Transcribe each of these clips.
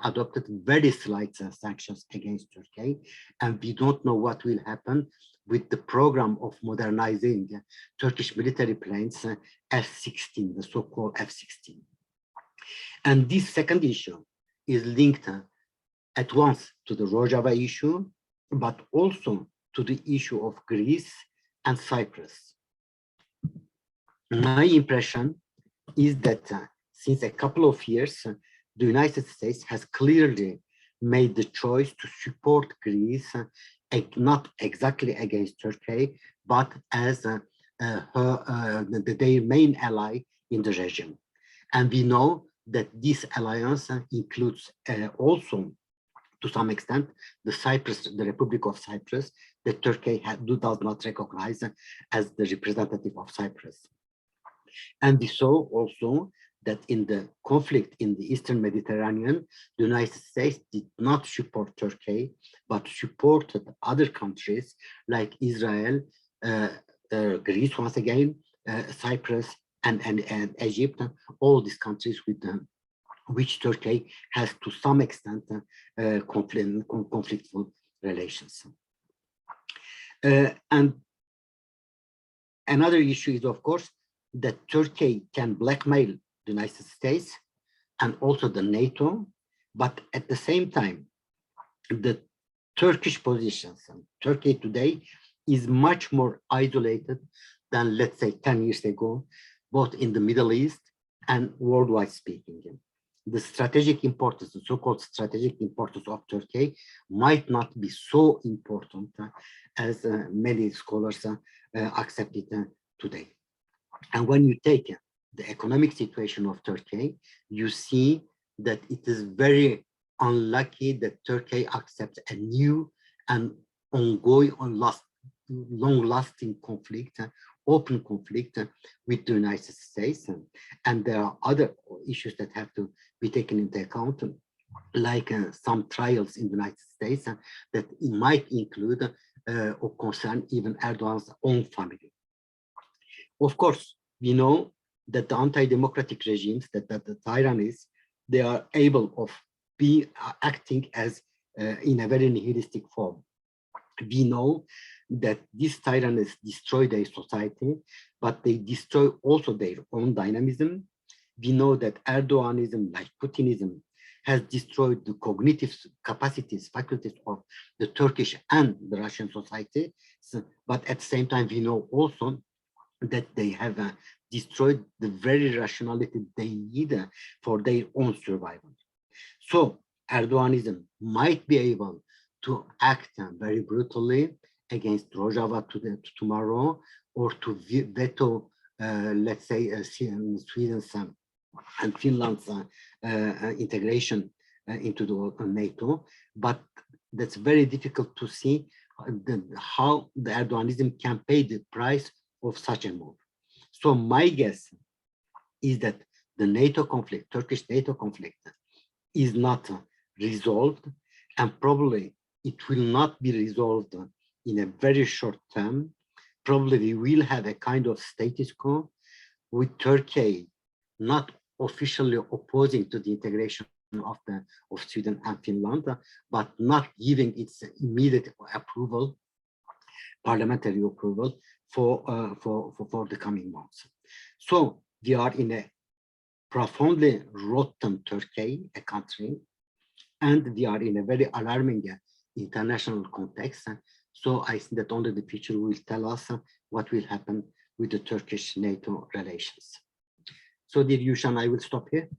adopted very slight sanctions against Turkey, and we don't know what will happen with the program of modernizing Turkish military planes, F-16, the so-called F-16. And this second issue is linked at once to the Rojava issue, but also to the issue of Greece and Cyprus. My impression is that since a couple of years, the United States has clearly made the choice to support Greece, not exactly against Turkey, but as their main ally in the region. And we know that this alliance includes also, to some extent, the Republic of Cyprus, that Turkey does not recognize as the representative of Cyprus. And we saw also that in the conflict in the Eastern Mediterranean, the United States did not support Turkey, but supported other countries like Israel, Greece once again, Cyprus, and Egypt, all these countries with which Turkey has to some extent conflictful relations. And another issue is, of course, that Turkey can blackmail the United States and also the NATO, but at the same time, the Turkish positions, and Turkey today is much more isolated than, let's say, 10 years ago, both in the Middle East and worldwide speaking. The strategic importance, the so-called strategic importance of Turkey might not be so important as many scholars accept it today. And when you take the economic situation of Turkey, you see that it is very unlucky that Turkey accepts a new and ongoing, long-lasting conflict, open conflict with the United States. And there are other issues that have to be taken into account, like some trials in the United States that it might include or concern even Erdogan's own family. Of course, we know that the anti-democratic regimes, that the tyrannies, they are able of acting as in a very nihilistic form. We know that these tyrannies destroy their society, but they destroy also their own dynamism. We know that Erdoganism, like Putinism, has destroyed the cognitive capacities, faculties of the Turkish and the Russian society. But at the same time, we know also that they have destroyed the very rationality they need for their own survival. So Erdoganism might be able to act very brutally against Rojava tomorrow, or to veto, let's say, Sweden's and Finland's integration into the NATO. But that's very difficult to see how the Erdoganism can pay the price of such a move. So my guess is that the NATO conflict, Turkish NATO conflict, is not resolved, and probably it will not be resolved in a very short term. Probably we will have a kind of status quo with Turkey not officially opposing to the integration of Sweden and Finland, but not giving its immediate approval, parliamentary approval for the coming months. So we are in a profoundly rotten Turkey, a country, and we are in a very alarming international context. So I think that only the future will tell us what will happen with the Turkish-NATO relations. So dear Yushan, I will stop here.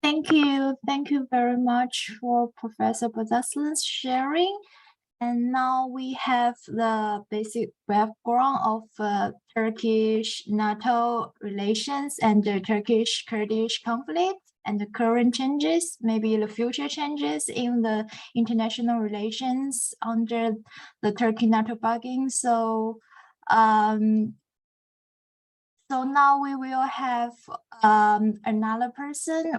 Thank you. Thank you very much for Professor Bozarslan's sharing. And now we have the basic background of Turkish-NATO relations and the Turkish-Kurdish conflict and the current changes, maybe the future changes in the international relations under the Turkey-NATO bargain. So, so now we will have another person.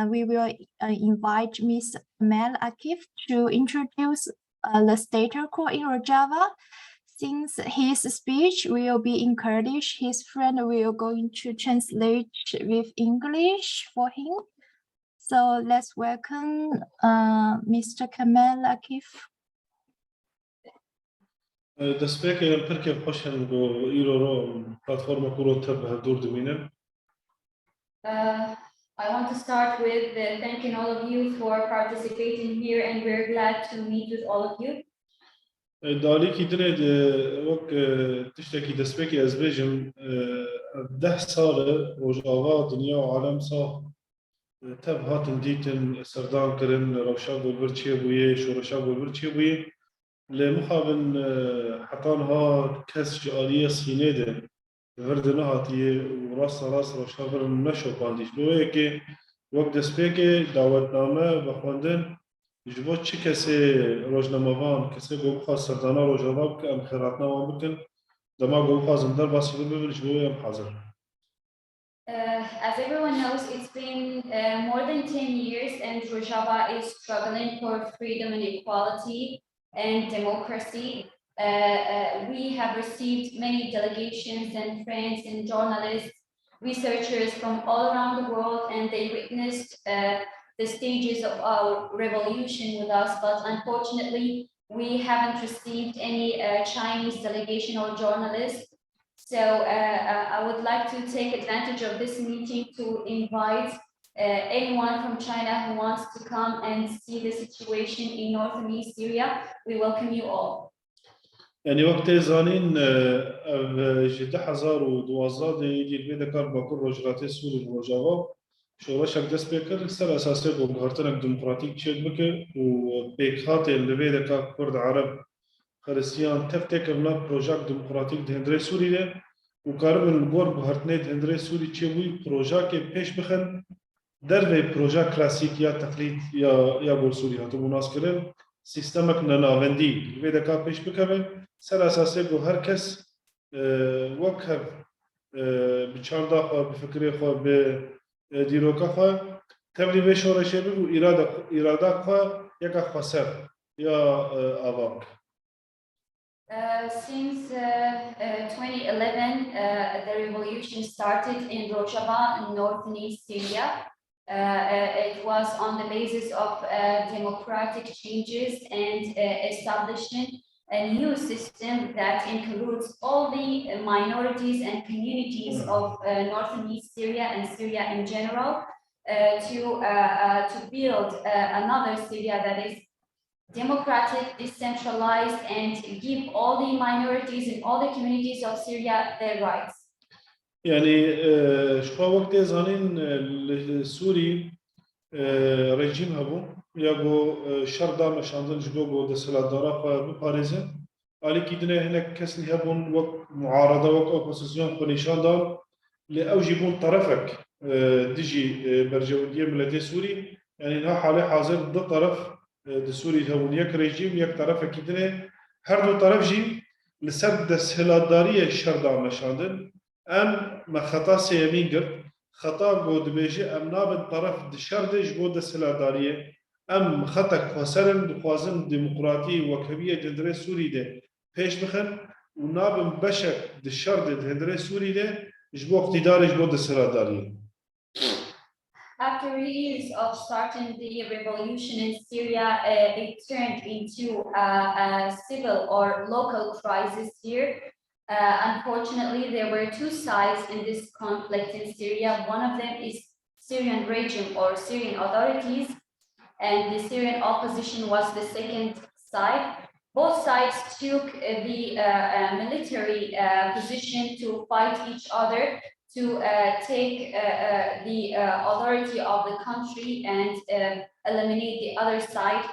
We will invite Ms. Kemal Akif to introduce the status quo in Rojava. Since his speech will be in Kurdish, his friend will going to translate with English for him. So let's welcome Mr. Kemal Akif. دەستپێک پرکێ خۆشن بۆ ئیرۆ پلتفۆرمە کوڕۆتە بە دوور دمینن. I want to start with thanking all of you for participating here, and we're glad to meet with all of you. داڵێکی درێ وەک تشتێکی دەستپێکی ئەس بێژم 10 ساڵە ڕۆژاوا دنیا و عالەم ساڵ تەب هاتن دیتن سەردانکردن ڕەوشا گۆلبەر چیە بوویە شۆڕەشا گۆلبەر چیە بوویە لێ مخابن حەتانها کەس ji aliyê Sînê de vir nehatiye û rasta rast rewşavirin neşopandî ji bo yekê wek destpêkê dawetname ve xwendin ji bo çi kesê rojnamevan kesê got bixwaz serdana Rojava bike em xêratna wan bikin dema got bixwazin derbasî bibin ji bo wê em hazir As everyone knows, it's been more than 10 years, and Rojava is struggling for freedom and equality and democracy. We have received many delegations and friends and journalists, researchers from all around the world, and they witnessed the stages of our revolution with us, but unfortunately, we haven't received any Chinese delegation or journalists. So I would like to take advantage of this meeting to invite anyone from China who wants to come and see the situation in north and east Syria. We welcome you all. يعني وقت زانين جده 2012 يجي البيت كار باكور روجراتي سوري روجاوا شورشك دست بكر سر اساسي بوغرتنك ديمقراطيك تشيك بك وبيكات البيت كار كرد عرب خريستيان تفتكر لنا بروجيكت ديمقراطيك دهندري سوري ده وكاربن البور بهرتني دهندري سوري تشوي بروجيكت بيش بخن دربي بروجيكت كلاسيك يا تقليد يا بول سوري هاتو مناسكرن سيستمك نناوندي البيت كار بيش بكبن سر اساسي بو هر کس وکر بچاندا خو بفکری خو به دیروکا خو تبلی به شورشه بو اراده خو یک خسر یا آواک Since 2011, the revolution started in Rojava in north and east Syria. It was on the basis of democratic changes and establishment a new system that includes all the minorities and communities of north and east Syria and Syria in general to build another Syria that is democratic, decentralized, and give all the minorities and all the communities of Syria their rights. يعني شو وقت زانين السوري رژیم هبو یا گو شردا مشاندن جبو گو دسالتدارا خو بپارێزن علیکی دنه هناك کسی هبون وقت معارضه وقت اپوزیسیون خو نشان دان لی او جیبون طرفك دجي برجوديه ملتي سوري يعني انها حاله حاضر دو طرف سوري هبون يك رژیم يك طرفك دنه هر دو طرف جي لسد دسالتداريه شردا مشاندن ام مخطا سيمين قرد خطا بود بیجی ام نابن طرف دشاردش بود سلاداریه ام خطا خسرن دخوازن دموکراتی و کبیه دندره سوری ده پیش بخن و نابن بشک دشارد دندره سوری ده جبو اقتدارش بود سلاداریه. After years of starting the revolution in Syria, it turned into a civil or local crisis here. Unfortunately, there were two sides in this conflict in Syria. One of them is Syrian regime or Syrian authorities, and the Syrian opposition was the second side. Both sides took the military position to fight each other to take the authority of the country and eliminate the other side.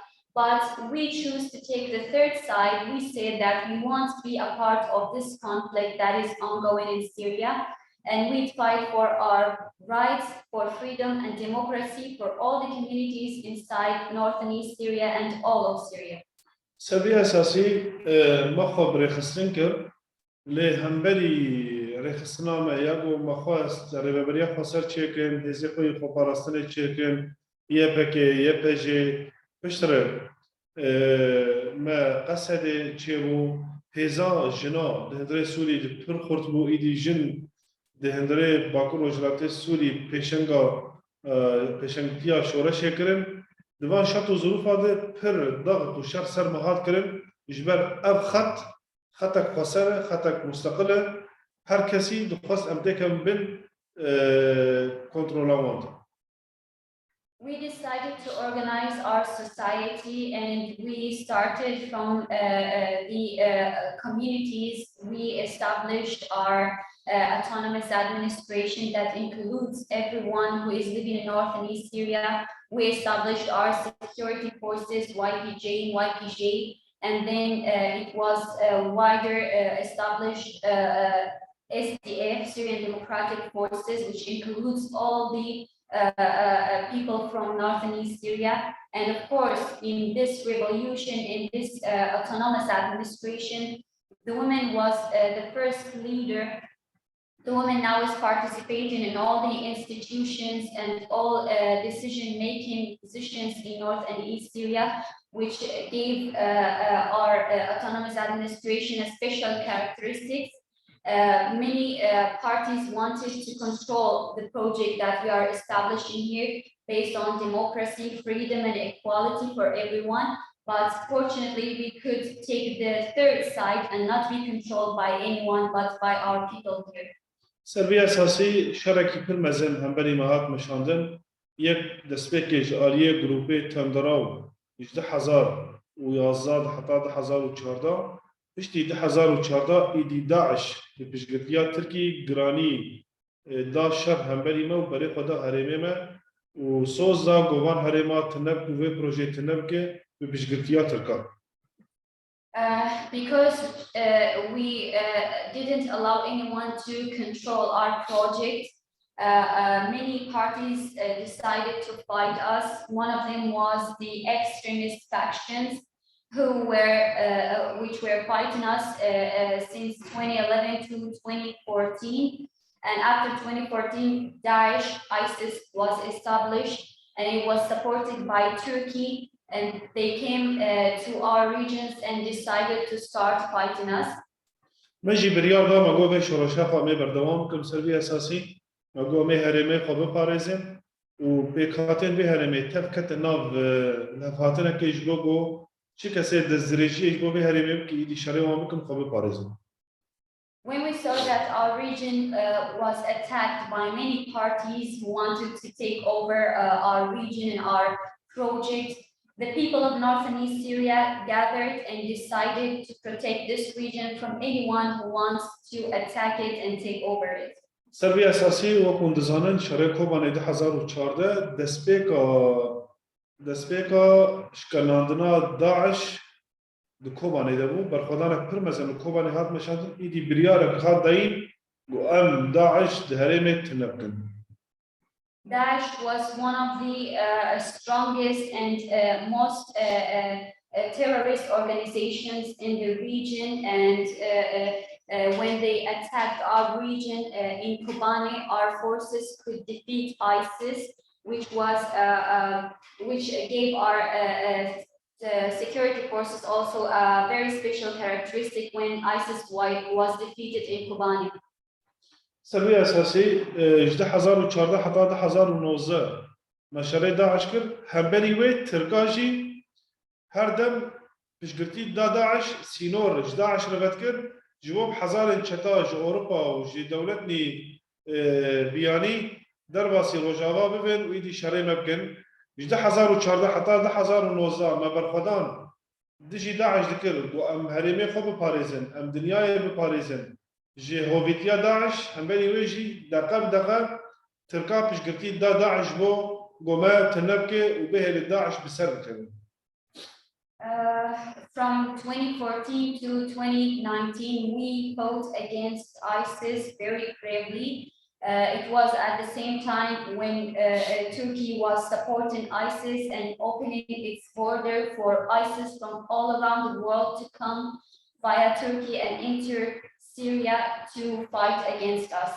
But we choose to take the third side. We say that we want to be a part of this conflict that is ongoing in Syria, and we fight for our rights, for freedom and democracy for all the communities inside north and east Syria and all of Syria. سبی اساسی مخاب رخصتن کرد لی همبری رخصتنامه یا گو مخواست رببری خسر چیکن هزی خوی خپارستن چیکن یه پکی یه پجی پشتره ما قصد چیو هزا جنا دهندري سوري پر خورت بو ایدی جن دهندري باکو روجلات سوري پیشنگتیا شورش کرن دوان شرط و ظروف هذا پر ضغط و شر سر مهات کرن جبر اف خطك قصيرة خطك مستقلة هر كسي دخواست امتكم بن كنترولوانت. We decided to organize our society, and we started from the communities. We established our autonomous administration that includes everyone who is living in North and East Syria. We established our security forces, YPJ and YPJ, and then it was wider established SDF, Syrian Democratic Forces, which includes all the people from North and East Syria. And of course, in this revolution, in this autonomous administration, the woman was the first leader. The woman now is participating in all the institutions and all decision-making positions in North and East Syria, which gave our autonomous administration a special characteristics. Many parties wanted to control the project that we are establishing here based on democracy, freedom, and equality for everyone. But fortunately, we could take the third side and not be controlled by anyone but by our people here. سربيا اساسي شركي كل مزن هم بني مهات مشاندن يك دسبيكيج آلية جروبي تندراو 10000 ويازاد حتى 10014 پشتی 1014 ایدی داعش به پیشگیری ترکی گرانی داعش شر همبری ما و برای خدا هرمه ما و سوزا گوان هرما تنب و پروژه تنب که به پیشگیری ترکا. Because we didn't allow anyone to control our project, many parties decided to fight us. One of them was the extremist factions, which were fighting us since 2011 to 2014. And after 2014, Daesh, ISIS was established, and it was supported by Turkey. And they came to our regions and decided to start fighting us. مجي برياضة ما قوة شرشافة ما بردوام كم سربي أساسي ما قوة ما هرمي خبر بارزين وبيكاتين بهرمي تفكت الناف لفاتنا كيش بوجو شيء كسر دزريجي يجبو بهرمي بكي يدي شريوه ممكن خبر بارزين. When we saw that our region was attacked by many parties who wanted to take over our region and our project, the people of North and East Syria gathered and decided to protect this region from anyone who wants to attack it and take over it. سربي أساسي وكون دزانن شركة بان 2014 دسبيكا شكلاندنا داعش دكوبان يدبو برخدانك برمزن دكوبان هات مشان إيدي بريارك خاد داين وأم داعش دهرمت تنبكن. Daesh was one of the strongest and most terrorist organizations in the region, and when they attacked our region in Kobani, our forces could defeat ISIS, which gave our security forces also a very special characteristic when ISIS was defeated in Kobani. سربي أساسي 10014 حتى 10019 مشاريع داعش كر همبري ويت تركاجي هردم بشكرتي داعش سينور داعش ربط كر جواب حزار انشتاج أوروبا وجي دولتني بياني درباسي روجافا ببن ويدي شري مبكن 10014 حتى 10019 ما برخدان دجي داعش ذكر وأم هرمي خو بباريزن أم دنياي بباريزن جي هوفيتيا داعش هم بني ويجي دقا تركا بشكرتي داعش بو قوما تنبكي وبه داعش بسر كمان. From 2014 to 2019, we fought against ISIS very bravely. It was at the same time when Turkey was supporting ISIS and opening its border for ISIS from all around the world to come via Turkey and enter Syria to fight against us.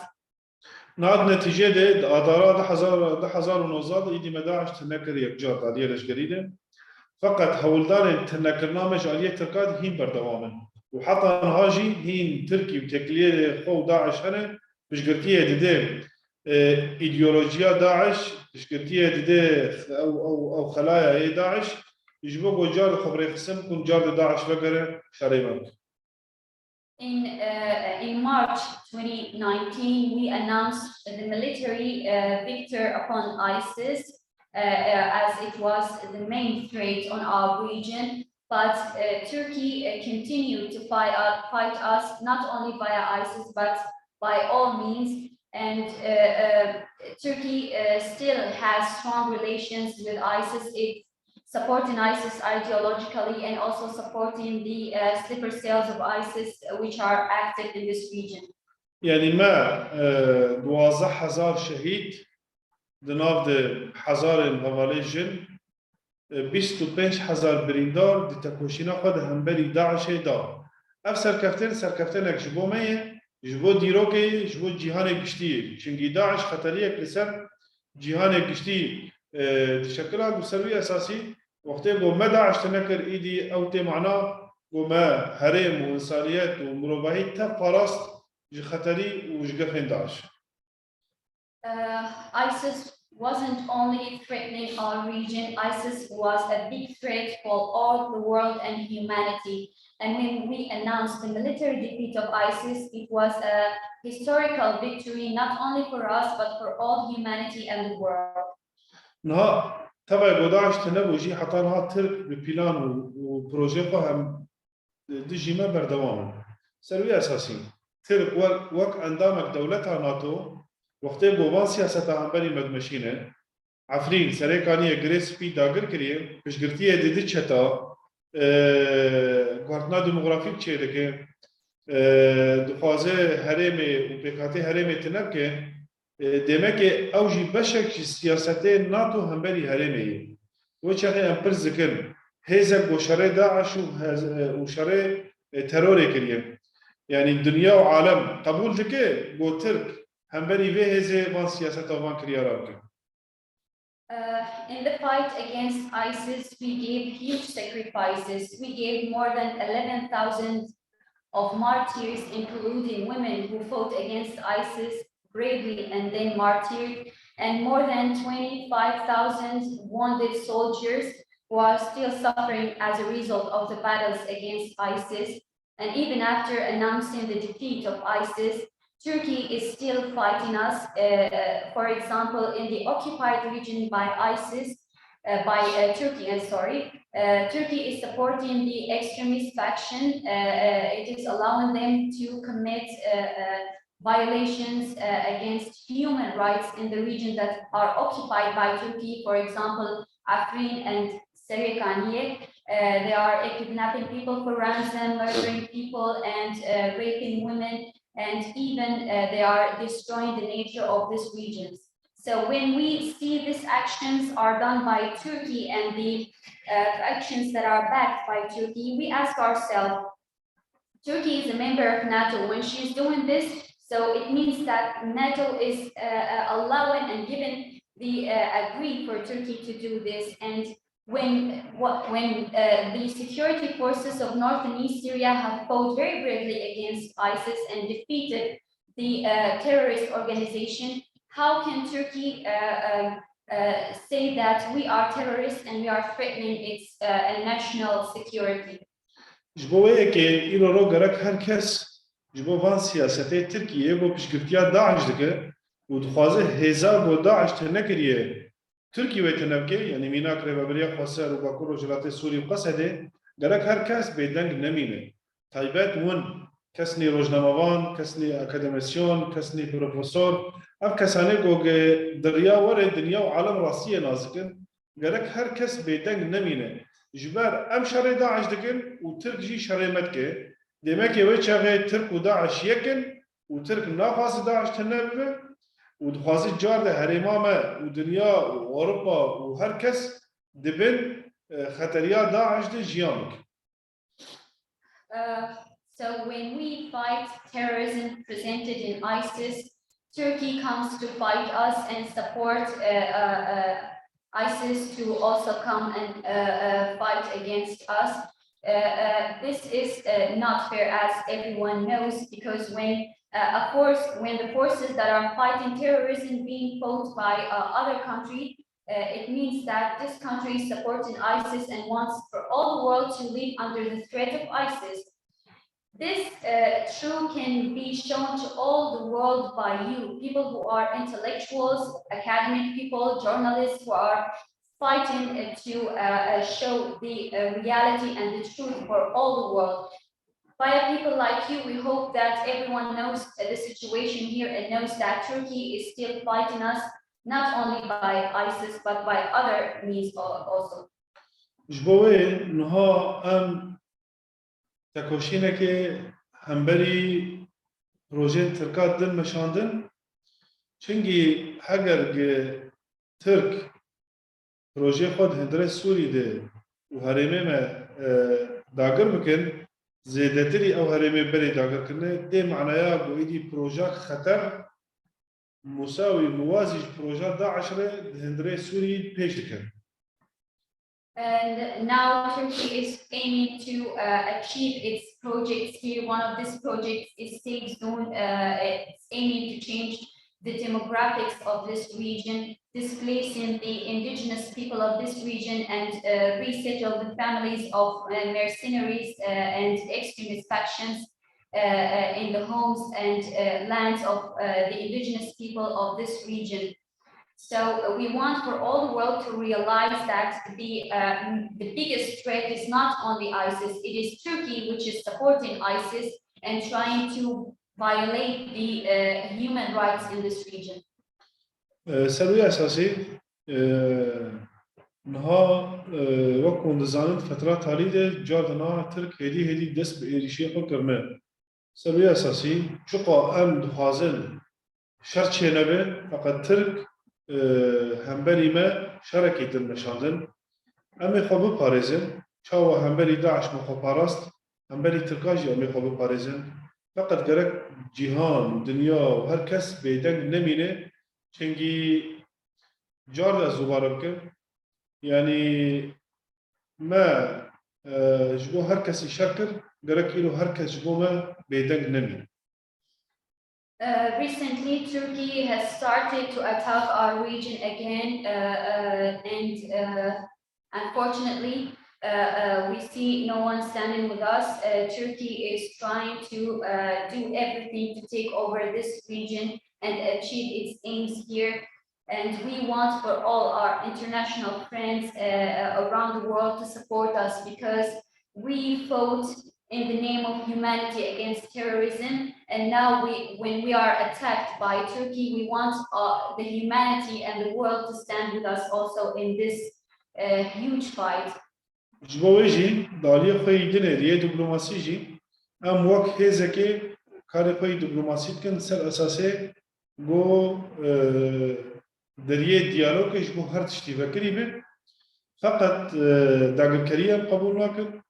ناد نتيجة ده أدارة 1019 إيدي مداعش تنكر يكجار قادية لش قريدة فقط هولدان تنكرنامج آلية تركاد هين بردوامن وحتى نهاجي هين تركي بتكليه خو داعش هنا مش قرتيه دده ايديولوجيا داعش مش قرتيه دده او خلايا هي داعش يجبوا جار خبري قسم كون جار داعش فقره شريمه. In March 2019, we announced the military victory upon ISIS as it was the main threat on our region. But Turkey continued to fight us not only via ISIS but by all means. And Turkey still has strong relations with ISIS. It's supporting ISIS ideologically and also supporting the sleeper cells of ISIS which are active in this region. يعني ما 12,000 شهيد دناف ده حزار هواليجن 25,000 بريندار دي تكوشينا خود همبري داعش دا اف سركفتن جبو ميه جبو ديروكي جبو جيهان گشتي چونكي داعش خطريه لسر جيهان گشتي تشكلها بسروي اساسي وقتی گو ما داعش تنكر ايدي او تي معناه گو ما هرم وانسانيات ومروباهي تفرست جي خطري وجقفين داعش. ISIS wasn't only threatening our region, ISIS was a big threat for all the world and humanity. And when we announced the military defeat of ISIS, it was a historical victory, not only for us, but for all humanity and the world. نها تبع داعش تنبوجي حتى نها ترك ببلان وبروجي هم دجي ما بردوام سروي أساسي ترك وك أندامك دولتها ناتو وقتی گوان سیاست همبری مدمشینه عفرین سرکانی گریس پی داگر کریه پشگرتیه دیدی چتا گوارتنا دموغرافیک چه دکه دخوازه هرمی و پیکاتی هرمی تنب که demek ki اوجی بشک سیاست ناتو همبری هرمی و چه هم پر ذکر هزار گوشره داعش و شره ترور کریه یعنی دنیا و عالم قبول دکه گو ترک همبری به هزه وان سیاست وان کریارا. In the fight against ISIS, we gave huge sacrifices. We gave more than 11,000 of martyrs, including women who fought against ISIS bravely and then martyred, and more than 25,000 wounded soldiers who are still suffering as a result of the battles against ISIS. And even after announcing the defeat of ISIS, Turkey is still fighting us. For example, in the occupied region by ISIS, Turkey, Turkey is supporting the extremist faction. It is allowing them to commit violations against human rights in the region that are occupied by Turkey. For example, Afrin and Serikaniye. They are kidnapping people for ransom, murdering people, and raping women. And even they are destroying the nature of these regions. So when we see these actions are done by Turkey and the actions that are backed by Turkey, we ask ourselves, Turkey is a member of NATO. When she's doing this, so it means that NATO is allowing and giving the agree for Turkey to do this. And when the security forces of North and East Syria have fought very bravely against ISIS and defeated the terrorist organization, how can Turkey say that we are terrorists and we are threatening its national security? جبوه که ایرو رو گرک هر کس جبو وان سیاسته ترکیه بو پشگرتیا داعش دکه و دخوازه هزار بو داعش تنکریه ترکی و تنبکه یعنی مینا کره ببریا خاصه رو باکور و جلات سوری و قصده گرک هر کس بیدنگ نمینه تایبت ون کسنی روزنامه‌وان کسنی اکادمیسیون کسنی پروفسور اف کسانه گوگ دریا وره دنیا و عالم راستیه نازکن گرک هر کس بیدنگ نمینه جبر ام شر داعش دکن و ترک جی شرمت که demek ki çağı Türk و داعش یکن و ترک نخواست داعش تنبه و دخواست جار ده هرمامه و دنیا و اروپا و هر کس دبن خطریا داعش ده جیانک. So when we fight terrorism presented in ISIS, Turkey comes to fight us and support ISIS to also come and fight against us. This is not fair, as everyone knows, because when the forces that are fighting terrorism being fought by other countries, it means that this country is supporting ISIS and wants for all the world to live under the threat of ISIS. This truth can be shown to all the world by you, people who are intellectuals, academic people, journalists who are fighting to show the reality and the truth for all the world. Via people like you, we hope that everyone knows the situation here and knows that Turkey is still fighting us, not only by ISIS, but by other means also. جبوه نها تکوشینه که همبری پروژه ترکات دن مشاندن چنگی هگر ترک پروژه خود هندره سوری ده و هرمه ما داگر بکن زیادتری او هرمه بری داگر کنه ده معنایا بویدی پروژه خطر مساوی موازی پروژه داعش ره هندره سوری پیش دکن. And now Turkey is aiming to achieve its projects here. One of these projects is Safe Zone. It's aiming to change the demographics of this region, displacing the indigenous people of this region and resettle the families of mercenaries and extremist factions in the homes and lands of the indigenous people of this region. So we want for all the world to realize that the biggest threat is not only ISIS, it is Turkey which is supporting ISIS and trying to violate the human rights in this region. سروي أساسي نها وكون دزانت فترات هاليدة جاردنا ترك هدي دس بإيريشي خو كرنا سروي أساسي شقا أم دخازن شرط شنبه فقط ترك همبری ما شرکت المشاندن امی خوب پارزن چاو همبری داعش مخو پاراست همبری ترکاجی امی خوب پارزن فقط گرک جهان دنیا و هر کس بیدنگ نمینه چنگی جارد زوباره بکن یعنی ما جبو هر کسی شکر گرک ایلو هر کس جبو ما بیدنگ نمینه. Recently, Turkey has started to attack our region again, and unfortunately, we see no one standing with us. Turkey is trying to do everything to take over this region and achieve its aims here. And we want for all our international friends around the world to support us because we fought in the name of humanity against terrorism. And now when we are attacked by Turkey, we want the humanity and the world to stand with us also in this huge fight. جبویجی دالی خوی دنه دیه دیپلماسی جی ام وقت هزه که کار خوی دیپلماسی کن سر اساسه گو دریه دیالوگش گو هر تشتی فکری به فقط داگرکری هم قبول نکن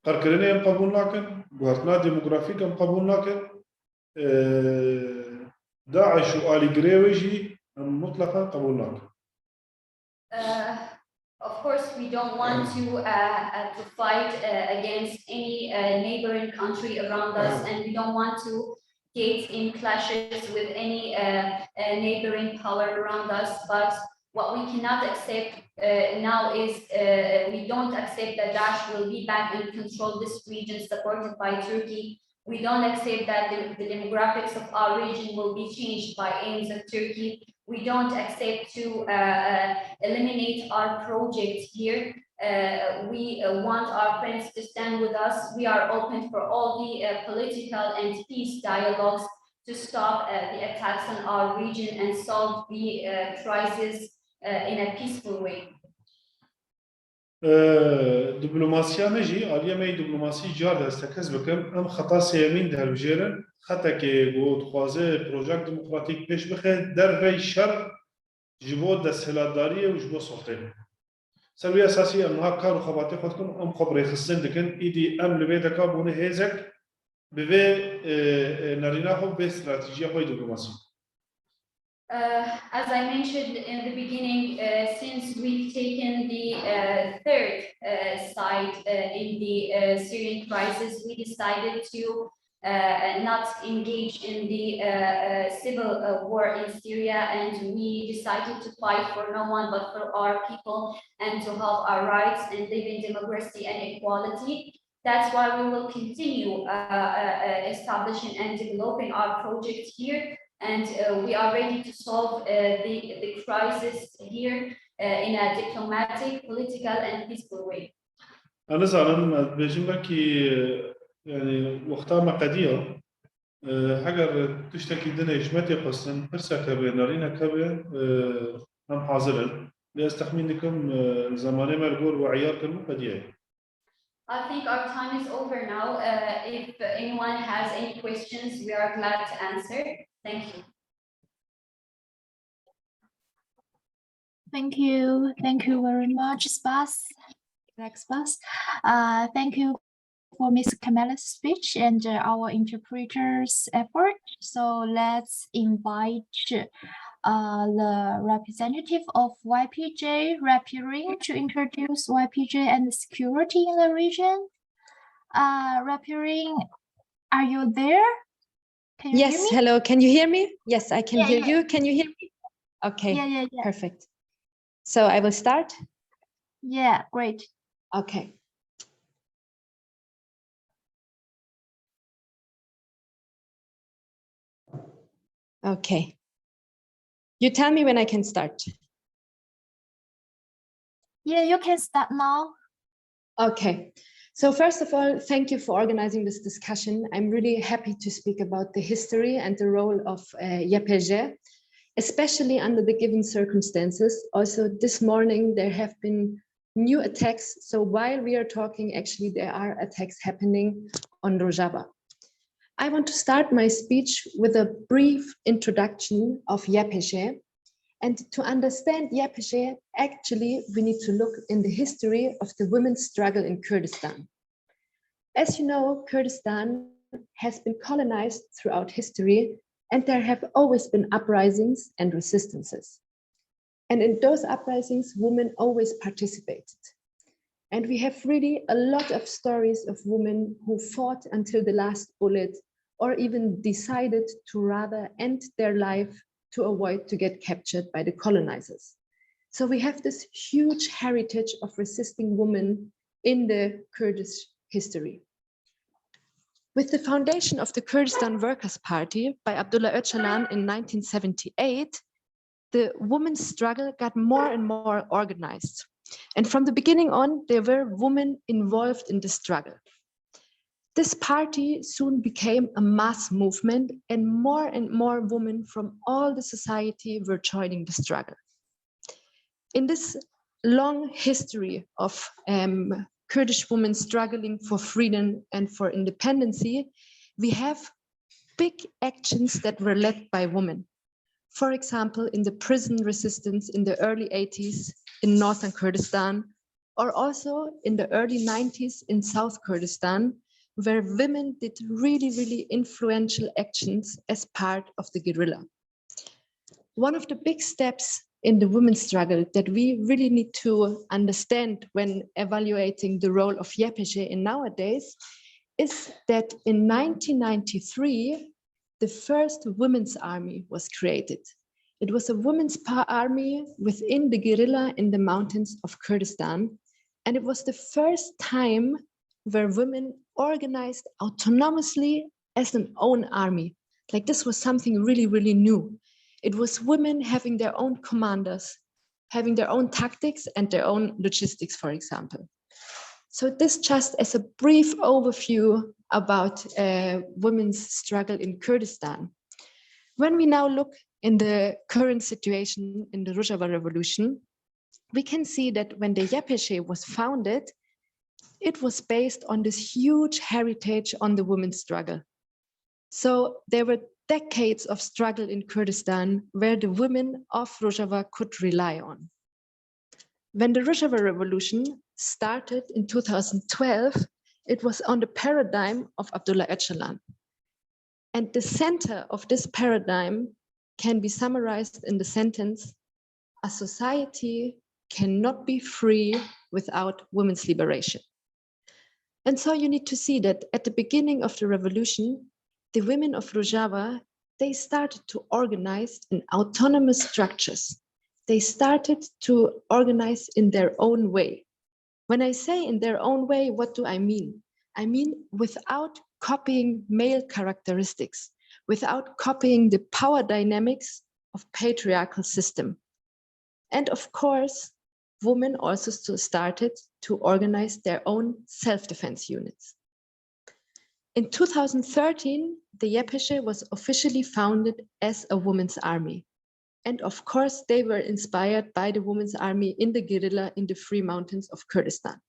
قرکرینه هم قبول نکن گوهرتنا دموگرافیک هم قبول نکن داعش و آلی گریویجی هم مطلقا قبول نکن. Of course, we don't want to fight against any neighboring country around us, and we don't want to get in clashes with any neighboring power around us. But what we cannot accept now is we don't accept that Daesh will be back and control this region supported by Turkey. We don't accept that the demographics of our region will be changed by aims of Turkey. We don't accept to eliminate our project here. We want our friends to stand with us. We are open for all the political and peace dialogues to stop the attacks on our region and solve the crisis in a peaceful way. دیپلماسیا مجی آلیه می دیپلماسی جار دستکز بکم ام خطا سیمین در بجرن خطا که بود خوازه پروژه دموکراتیک پیش بخه در وی شر جبود دستهلاداری و جبود سلطه سروی اساسی ام ها کار و خباتی خود کن ام خبری خصن دکن ایدی ام لبه دکا بونه هیزک به نرینا خود به استراتیجی خود دیپلماسی. As I mentioned in the beginning, since we've taken the third side in the we decided to not engage in the civil war in Syria, and we decided to fight for no one but for our people and to have our rights and live in democracy and equality. That's why we will continue establishing and developing our project here, and we are ready to solve the crisis here in a diplomatic, political, and peaceful way. أنا زعلان بيجمع كي يعني وقتها مقادية حجر تشتكي دنا يجمعتي قصن برسا كبير نارينا كبير هم حاضرين ليستحملكم زماني مرجور وعيار مقادية. I think our time is over now. If anyone has any questions, we are glad to answer. Thank you. Thank you. Thank you very much, Spas. Thank you for Ms. Kemal's speech and our interpreter's effort. So let's invite the representative of YPJ, Rapiring, to introduce YPJ and security in the region. Rapiring, are you there? Can you hear Yes, me? hello, can you hear me? Yes, I can hear you. Can you hear me? Okay, Yeah. perfect. So I will start? Yeah, great. Okay. Okay. You tell me when I can start. Yeah, you can start now. Okay. So first of all, thank you for organizing this discussion. I'm really happy to speak about the history and the role of YPG, especially under the given circumstances. Also, this morning, there have been new attacks. So while we are talking, actually, there are attacks happening on Rojava. I want to start my speech with a brief introduction of YPG. And to understand YPG, actually, we need to look in the history of the women's struggle in Kurdistan. As you know, Kurdistan has been colonized throughout history, and there have always been uprisings and resistances. And in those uprisings, women always participated. And we have really a lot of stories of women who fought until the last bullet, or even decided to rather end their life to avoid to get captured by the colonizers. So we have this huge heritage of resisting women in the Kurdish history. With the foundation of the Kurdistan Workers' Party by Abdullah Öcalan in 1978, the women's struggle got more and more organized. And from the beginning on, there were women involved in the struggle. This party soon became a mass movement, and more women from all the society were joining the struggle. In this long history of Kurdish women struggling for freedom and for independency, we have big actions that were led by women. For example, in the prison resistance in the early 80s in northern Kurdistan, or also in the early 90s in South Kurdistan, where women did really influential actions as part of the guerrilla. One of the big steps in the women's struggle that we really need to understand when evaluating the role of YPG in nowadays is that in 1993, the first women's army was created. It was a women's army within the guerrilla in the mountains of Kurdistan. And it was the first time where women organized autonomously as an own army. Like this was something really new. It was women having their own commanders, having their own tactics and their own logistics, for example. So this just as a brief overview about women's struggle in Kurdistan. When we now look in the current situation in the Rojava revolution, we can see that when the YPG was founded, it was based on this huge heritage on the women's struggle. So there were decades of struggle in Kurdistan where the women of Rojava could rely on. When the Rojava revolution started in 2012, it was on the paradigm of Abdullah Öcalan. And the center of this paradigm can be summarized in the sentence, a society cannot be free without women's liberation. And so you need to see that at the beginning of the revolution, the women of Rojava, they started to organize in autonomous structures. They started to organize in their own way. When I say in their own way, what do I mean? I mean without copying male characteristics, without copying the power dynamics of patriarchal system. And of course, women also started to organize their own self-defense units. In 2013, the YPG was officially founded as a women's army. And of course, they were inspired by the women's army in the guerrilla in the free mountains of Kurdistan.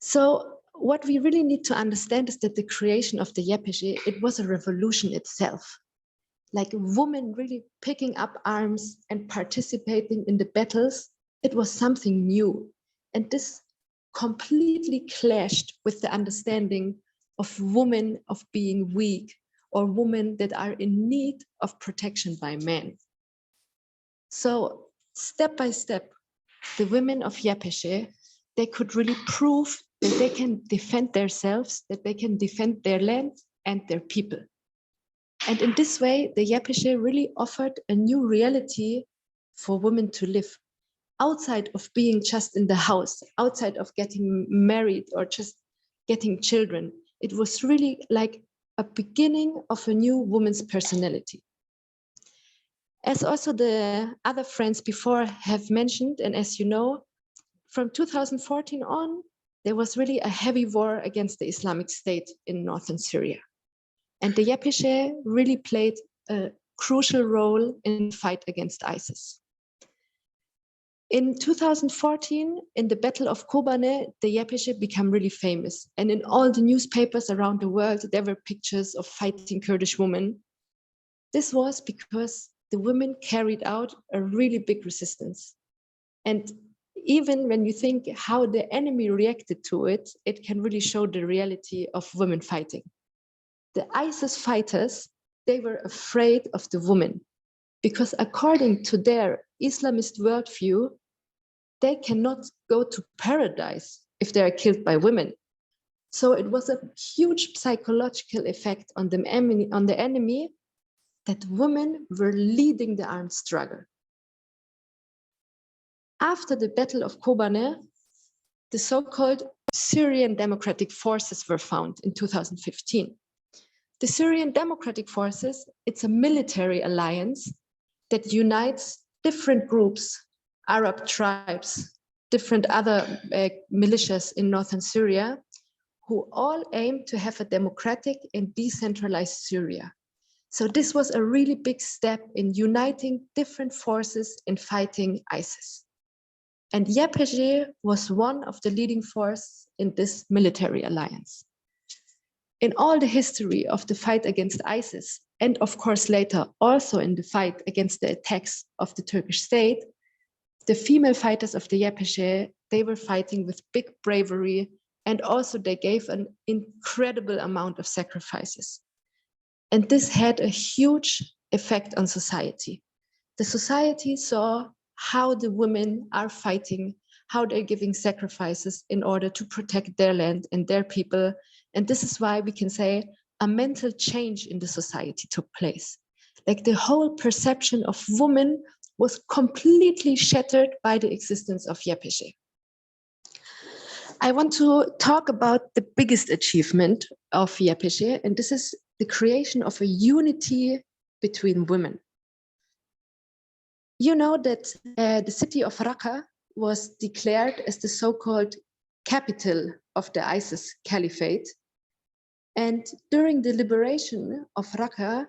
So what we really need to understand is that the creation of the YPG, it was a revolution itself. Like women really picking up arms and participating in the battles, it was something new. And this completely clashed with the understanding of women of being weak or women that are in need of protection by men. So step by step, the women of YPG, they could really prove that they can defend themselves, that they can defend their land and their people. And in this way, the YPG really offered a new reality for women to live outside of being just in the house, outside of getting married or just getting children. It was really like a beginning of a new woman's personality. As also the other friends before have mentioned, and as you know, from 2014 on, there was really a heavy war against the Islamic State in northern Syria. And the YPG really played a crucial role in the fight against ISIS. In 2014, in the Battle of Kobane, the YPG became really famous. And in all the newspapers around the world, there were pictures of fighting Kurdish women. This was because the women carried out a really big resistance. And even when you think how the enemy reacted to it, it can really show the reality of women fighting. The ISIS fighters, they were afraid of the women because according to their Islamist worldview, they cannot go to paradise if they are killed by women. So it was a huge psychological effect on the enemy that women were leading the armed struggle. After the Battle of Kobane, the so-called Syrian Democratic Forces were found in 2015. The Syrian Democratic Forces, it's a military alliance that unites different groups, Arab tribes, different other militias in northern Syria, who all aim to have a democratic and decentralized Syria. So this was a really big step in uniting different forces in fighting ISIS. And YPG was one of the leading forces in this military alliance. In all the history of the fight against ISIS, and of course later also in the fight against the attacks of the Turkish state, the female fighters of the YPG, they were fighting with big bravery, and also they gave an incredible amount of sacrifices. And this had a huge effect on society. The society saw how the women are fighting, how they're giving sacrifices in order to protect their land and their people. And this is why we can say a mental change in the society took place. Like the whole perception of women was completely shattered by the existence of YPG. I want to talk about the biggest achievement of YPG, and this is the creation of a unity between women. You know that the city of Raqqa was declared as the so-called capital of the ISIS caliphate. And during the liberation of Raqqa,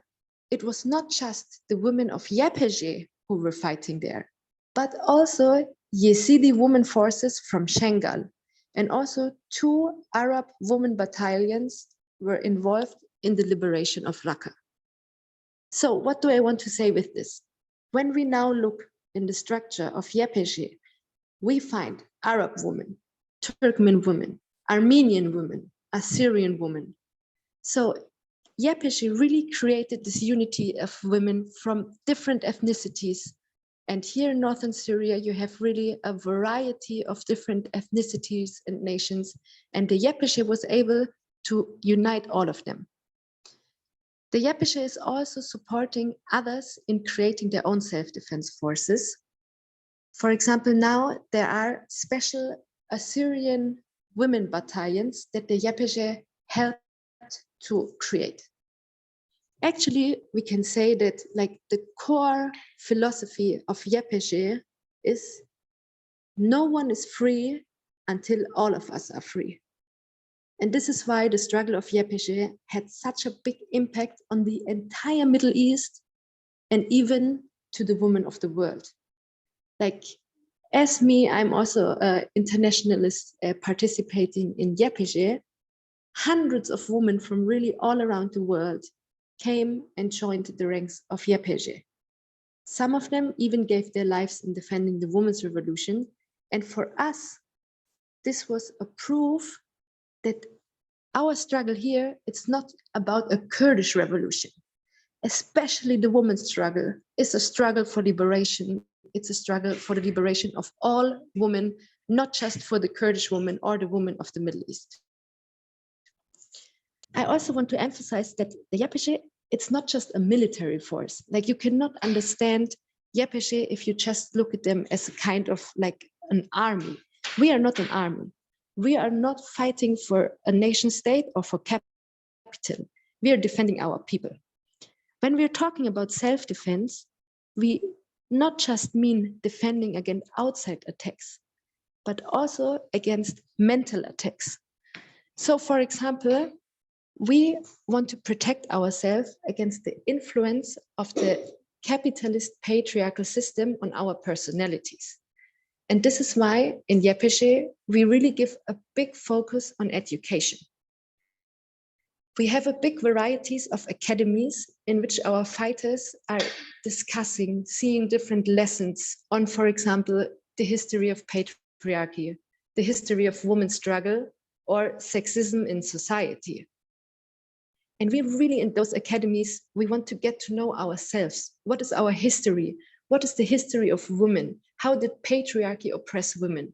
it was not just the women of YPG who were fighting there, but also Yazidi women forces from Shengal. And also 2 Arab women battalions were involved in the liberation of Raqqa. So what do I want to say with this? When we now look in the structure of YPG, we find Arab women, Turkmen women, Armenian women, Assyrian women. So YPG really created this unity of women from different ethnicities And here in northern Syria, you have really a variety of different ethnicities and nations, and the YPG was able to unite all of them. The YPG is also supporting others in creating their own self-defense forces. For example, now there are special Assyrian women battalions that the YPG helped to create. Actually, we can say that like the core philosophy of YPG is no one is free until all of us are free. And this is why the struggle of YPG had such a big impact on the entire Middle East and even to the women of the world. Like, as me, I'm also an internationalist participating in YPG. Hundreds of women from really all around the world came and joined the ranks of YPG. Some of them even gave their lives in defending the women's revolution. And for us, this was a proof that our struggle here, it's not about a Kurdish revolution. Especially the women's struggle is a struggle for liberation. It's a struggle for the liberation of all women, not just for the Kurdish women or the women of the Middle East. I also want to emphasize that the YPG, it's not just a military force. Like, you cannot understand YPG if you just look at them as a kind of like an army. We are not an army. We are not fighting for a nation state or for capital. We are defending our people. When we're talking about self-defense, we not just mean defending against outside attacks, but also against mental attacks. So, for example, we want to protect ourselves against the influence of the capitalist patriarchal system on our personalities. And this is why in YPG, we really give a big focus on education. We have a big varieties of academies in which our fighters are discussing, seeing different lessons on, for example, the history of patriarchy, the history of women's struggle, or sexism in society. And we really, in those academies, we want to get to know ourselves. What is our history? What is the history of women? How did patriarchy oppress women?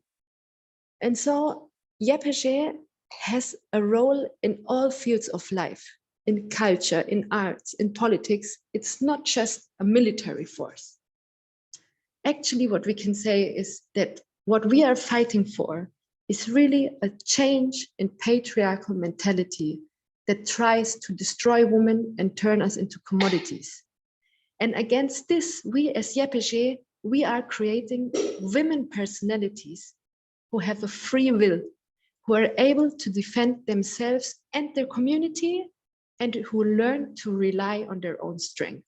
And so YPG has a role in all fields of life, in culture, in arts, in politics. It's not just a military force. Actually, what we can say is that what we are fighting for is really a change in patriarchal mentality that tries to destroy women and turn us into commodities. And against this, we as YPG, we are creating women personalities who have a free will, who are able to defend themselves and their community, and who learn to rely on their own strength.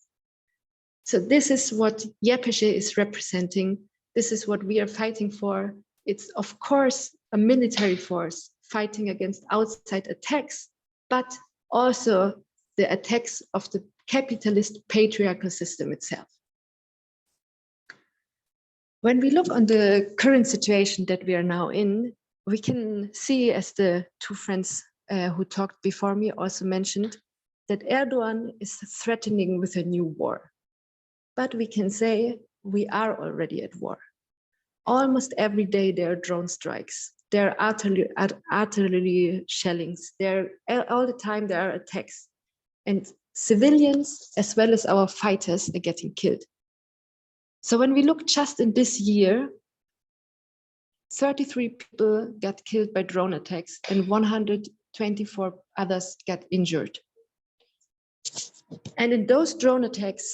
So this is what YPG is representing. This is what we are fighting for. It's of course a military force fighting against outside attacks, but also the attacks of the capitalist patriarchal system itself. When we look on the current situation that we are now in, we can see, as the two friends who talked before me also mentioned, that Erdogan is threatening with a new war. But we can say we are already at war. Almost every day there are drone strikes. There are artillery shellings. All the time there are attacks. And civilians, as well as our fighters, are getting killed. So when we look just in this year, 33 people got killed by drone attacks and 124 others got injured. And in those drone attacks,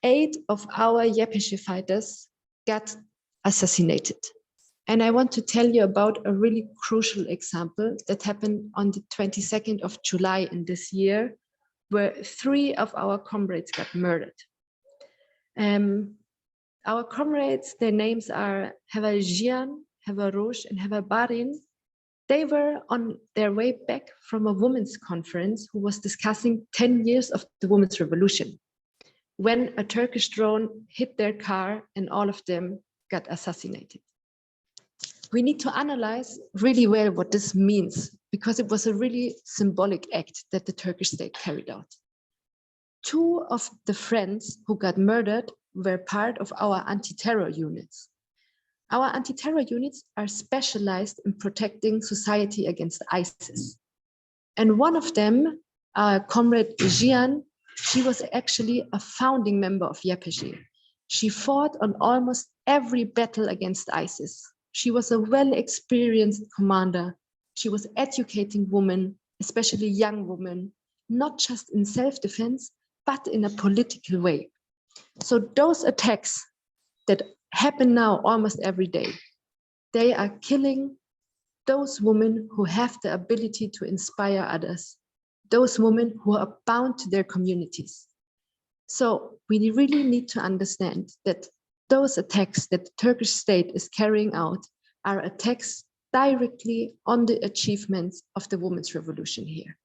8 of our YPG fighters got assassinated. And I want to tell you about a really crucial example that happened on the 22nd of July in this year, where 3 of our comrades got murdered. Our comrades, their names are Yushan, Rosh, and Barin. They were on their way back from a women's conference who was discussing 10 years of the women's revolution, when a Turkish drone hit their car and all of them got assassinated. We need to analyze really well what this means, because it was a really symbolic act that the Turkish state carried out. 2 of the friends who got murdered were part of our anti-terror units. Our anti-terror units are specialized in protecting society against ISIS. And one of them, Comrade Yushan, she was actually a founding member of YPG. She fought on almost every battle against ISIS. She was a well-experienced commander. She was educating women, especially young women, not just in self-defense, but in a political way. So those attacks that happen now almost every day, they are killing those women who have the ability to inspire others, those women who are bound to their communities. So we really need to understand that those attacks that the Turkish state is carrying out are attacks directly on the achievements of the women's revolution here.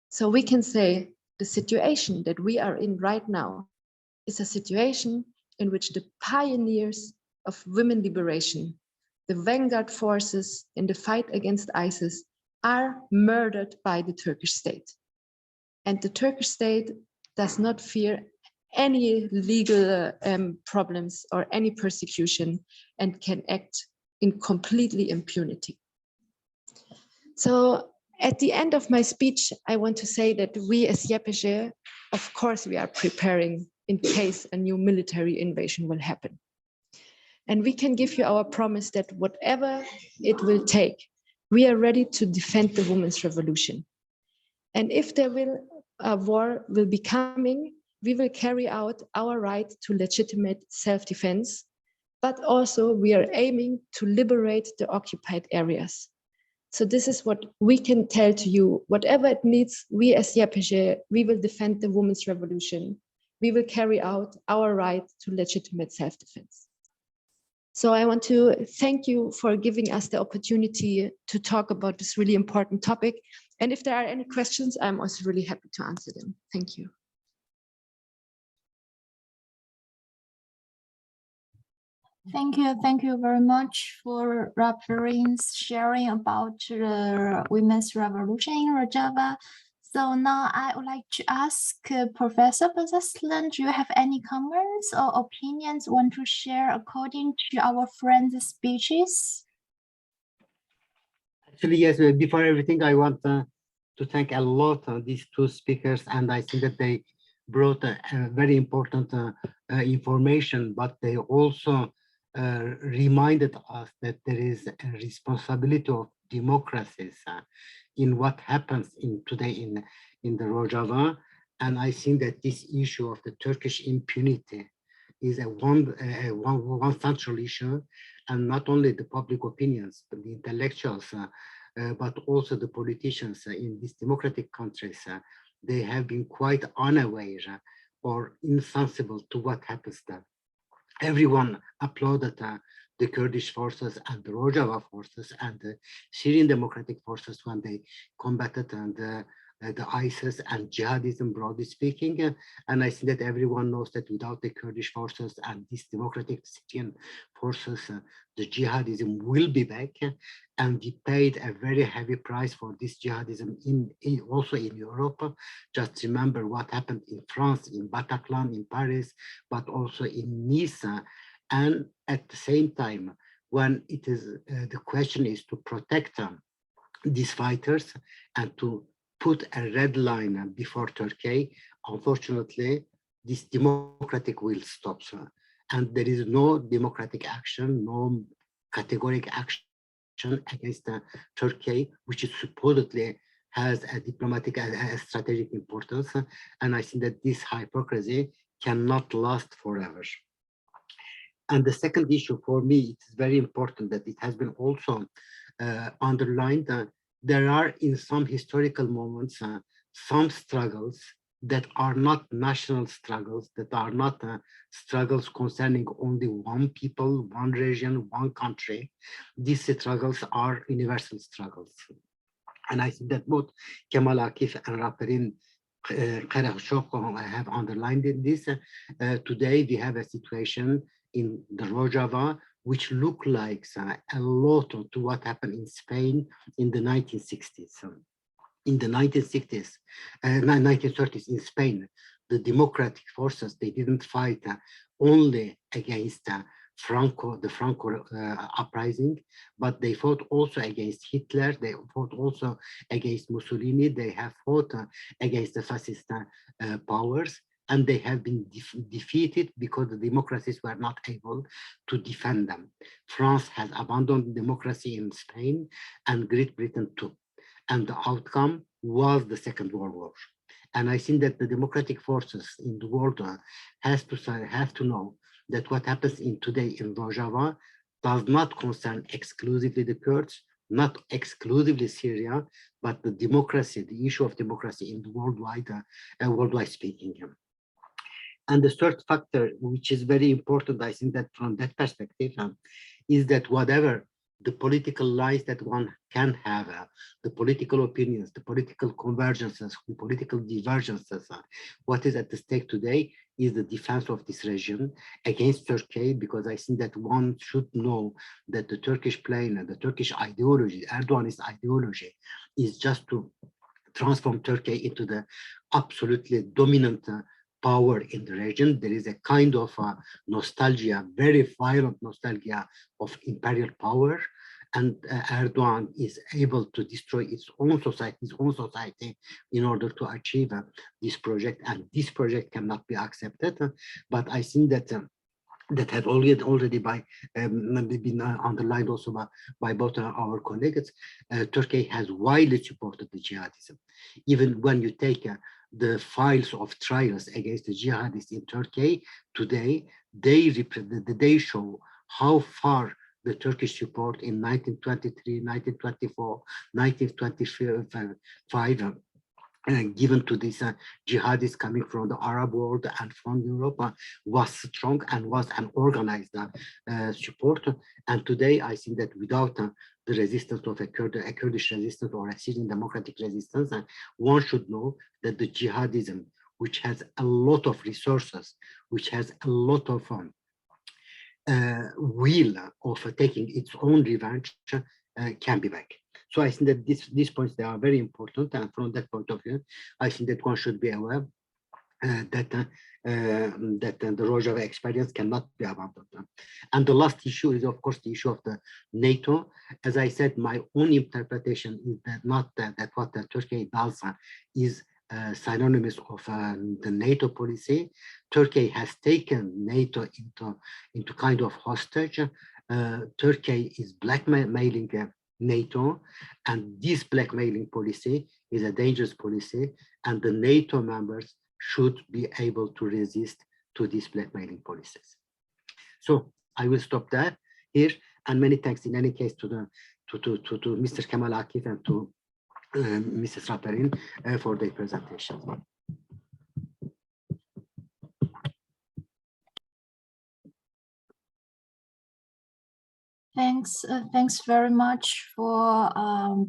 So we can say the situation that we are in right now is a situation in which the pioneers of women liberation, the vanguard forces in the fight against ISIS, are murdered by the Turkish state. And the Turkish state does not fear any legal problems or any persecution and can act in completely impunity. So at the end of my speech, I want to say that we as YPG, of course, we are preparing in case a new military invasion will happen. And we can give you our promise that whatever it will take, we are ready to defend the women's revolution. And if there will a war will be coming, we will carry out our right to legitimate self-defense, but also we are aiming to liberate the occupied areas. So this is what we can tell to you. Whatever it needs, we as YPG, we will defend the women's revolution. We will carry out our right to legitimate self-defense. So I want to thank you for giving us the opportunity to talk about this really important topic. And if there are any questions, I'm also really happy to answer them. Thank you. Thank you very much for Rafirin's sharing about the women's revolution in Rojava. So now I would like to ask Professor Bozarslan, do you have any comments or opinions you want to share according to our friends' speeches? Actually, yes, before everything, I want to thank a lot these two speakers, and I think that they brought a very important information, but they also reminded us that there is a responsibility of democracies in what happens today in the Rojava. And I think that this issue of the Turkish impunity is one central issue, and not only the public opinions, but the intellectuals, but also the politicians in these democratic countries, they have been quite unaware or insensible to what happens there. Everyone applauded the Kurdish forces and the Rojava forces and the Syrian democratic forces when they combated the ISIS and jihadism, broadly speaking. And I think that everyone knows that without the Kurdish forces and these democratic Syrian forces, the jihadism will be back. And we paid a very heavy price for this jihadism also in Europe. Just remember what happened in France, in Bataclan, in Paris, but also in Nice. And at the same time, when it is the question is to protect these fighters and to put a red line before Turkey, unfortunately, this democratic will stop. And there is no democratic action, no categorical action against Turkey, which is supposedly has a diplomatic and strategic importance. And I think that this hypocrisy cannot last forever. And the second issue for me, it's very important that it has been also underlined. There are in some historical moments, some struggles that are not national struggles, that are not struggles concerning only one people, one region, one country. These struggles are universal struggles. And I think that both Kemal Akif and Rafirin have underlined this. Today we have a situation in the Rojava which look like a lot to what happened in Spain in the 1960s. In the 1930s in Spain, the democratic forces, they didn't fight only against the Franco uprising, but they fought also against Hitler, they fought also against Mussolini, they have fought against the fascist powers, and they have been defeated because the democracies were not able to defend them. France has abandoned democracy in Spain and Great Britain too. And the outcome was the Second World War. And I think that the democratic forces in the world have to know that what happens today in Rojava does not concern exclusively the Kurds, not exclusively Syria, but the democracy, the issue of democracy in the worldwide speaking. And the third factor, which is very important, I think that from that perspective, is that whatever the political lines that one can have, the political opinions, the political convergences, the political divergences, what is at the stake today is the defense of this region against Turkey, because I think that one should know that the Turkish plan and the Turkish ideology, Erdogan's ideology, is just to transform Turkey into the absolutely dominant power in the region. There is a kind of nostalgia, very violent nostalgia of imperial power, and Erdogan is able to destroy his own society in order to achieve this project, and this project cannot be accepted. But I think that that had already been underlined also by both our colleagues. Turkey has widely supported the jihadism. Even when you take the files of trials against the jihadists in Turkey today, they show how far the Turkish support in 1923, 1924, 1925 given to these jihadists coming from the Arab world and from Europe was strong and was an organized support. And today I think that without the resistance of a Kurdish resistance or a Syrian democratic resistance, one should know that the jihadism, which has a lot of resources, which has a lot of will of taking its own revenge, can be back. So I think that these points, they are very important, and from that point of view, I think that one should be aware that the Rojava experience cannot be abandoned. And the last issue is, of course, the issue of the NATO. As I said, my own interpretation is that not that what Turkey does is synonymous of the NATO policy. Turkey has taken NATO into kind of hostage. Turkey is blackmailing NATO, and this blackmailing policy is a dangerous policy, and the NATO members should be able to resist to these blackmailing policies. So I will stop there here, and many thanks in any case to Mr. Kemal Akif and to Mrs. Raperin for their presentation. Thanks very much for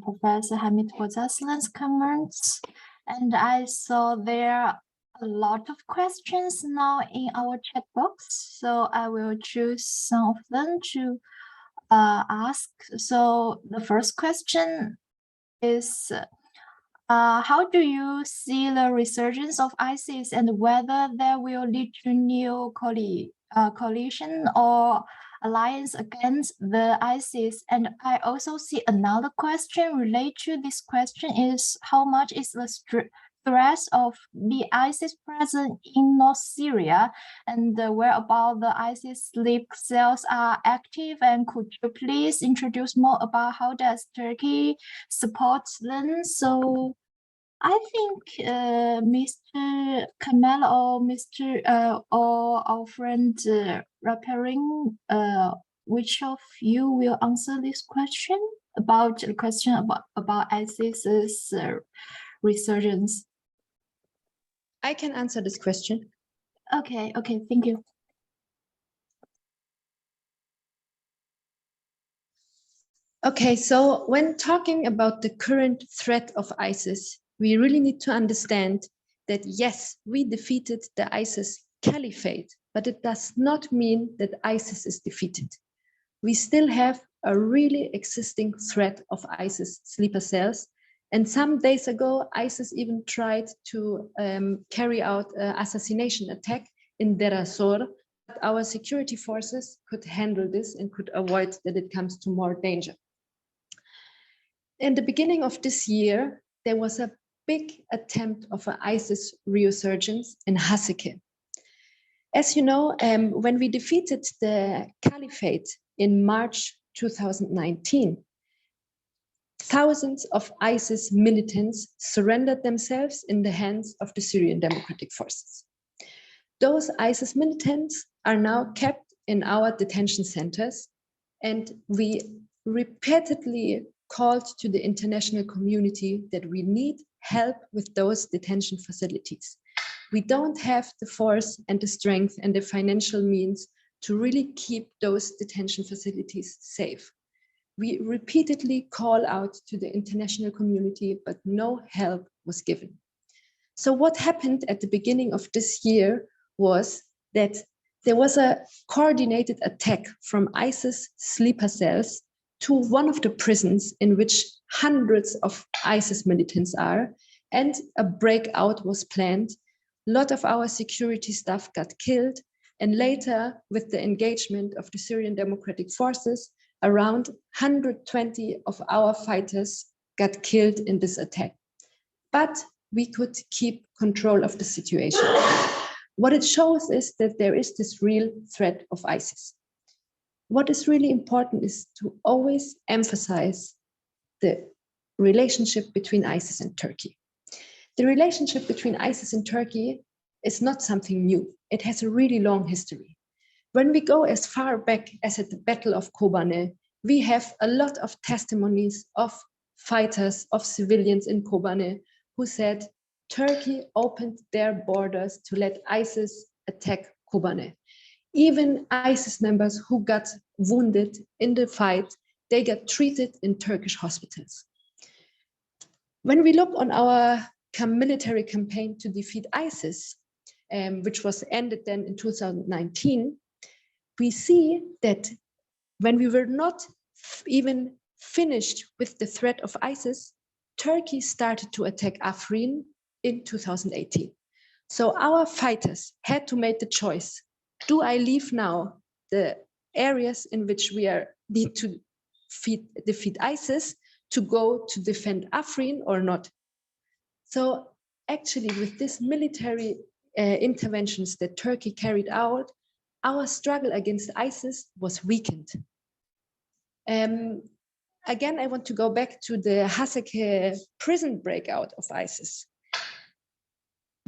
Professor Hamid Bozarslan's comments. And I saw there are a lot of questions now in our chat box, so I will choose some of them to ask. So the first question is, how do you see the resurgence of ISIS and whether that will lead to new coalition or alliance against the ISIS? And I also see another question related to this question is, how much is the threat of the ISIS present in North Syria, and where about the ISIS sleep cells are active? And could you please introduce more about how does Turkey support them? So I think Mr. Kemal or or our friend Raperin, which of you will answer this question about the question about ISIS's resurgence? I can answer this question. Okay, thank you. Okay, so when talking about the current threat of ISIS, we really need to understand that yes, we defeated the ISIS caliphate, but it does not mean that ISIS is defeated. We still have a really existing threat of ISIS sleeper cells, And some days ago, ISIS even tried to carry out an assassination attack in Deir ez-Zor. But our security forces could handle this and could avoid that it comes to more danger. In the beginning of this year, there was a big attempt of an ISIS resurgence in Haseke. As you know, when we defeated the caliphate in March 2019, thousands of ISIS militants surrendered themselves in the hands of the Syrian Democratic Forces. Those ISIS militants are now kept in our detention centers, and we repeatedly called to the international community that we need help with those detention facilities. We don't have the force and the strength and the financial means to really keep those detention facilities safe. We repeatedly call out to the international community, but no help was given. So what happened at the beginning of this year was that there was a coordinated attack from ISIS sleeper cells to one of the prisons in which hundreds of ISIS militants are, and a breakout was planned. A lot of our security staff got killed, and later, with the engagement of the Syrian Democratic Forces, around 120 of our fighters got killed in this attack. But we could keep control of the situation. What it shows is that there is this real threat of ISIS. What is really important is to always emphasize the relationship between ISIS and Turkey. The relationship between ISIS and Turkey is not something new. It has a really long history. When we go as far back as at the Battle of Kobane, we have a lot of testimonies of fighters, of civilians in Kobane who said Turkey opened their borders to let ISIS attack Kobane. Even ISIS members who got wounded in the fight, they got treated in Turkish hospitals. When we look on our military campaign to defeat ISIS, which was ended then in 2019, we see that when we were not even finished with the threat of ISIS, Turkey started to attack Afrin in 2018. So our fighters had to make the choice. Do I leave now the areas in which we need to defeat ISIS to go to defend Afrin or not? So actually with these military interventions that Turkey carried out, our struggle against ISIS was weakened. Again, I want to go back to the Haseke prison breakout of ISIS.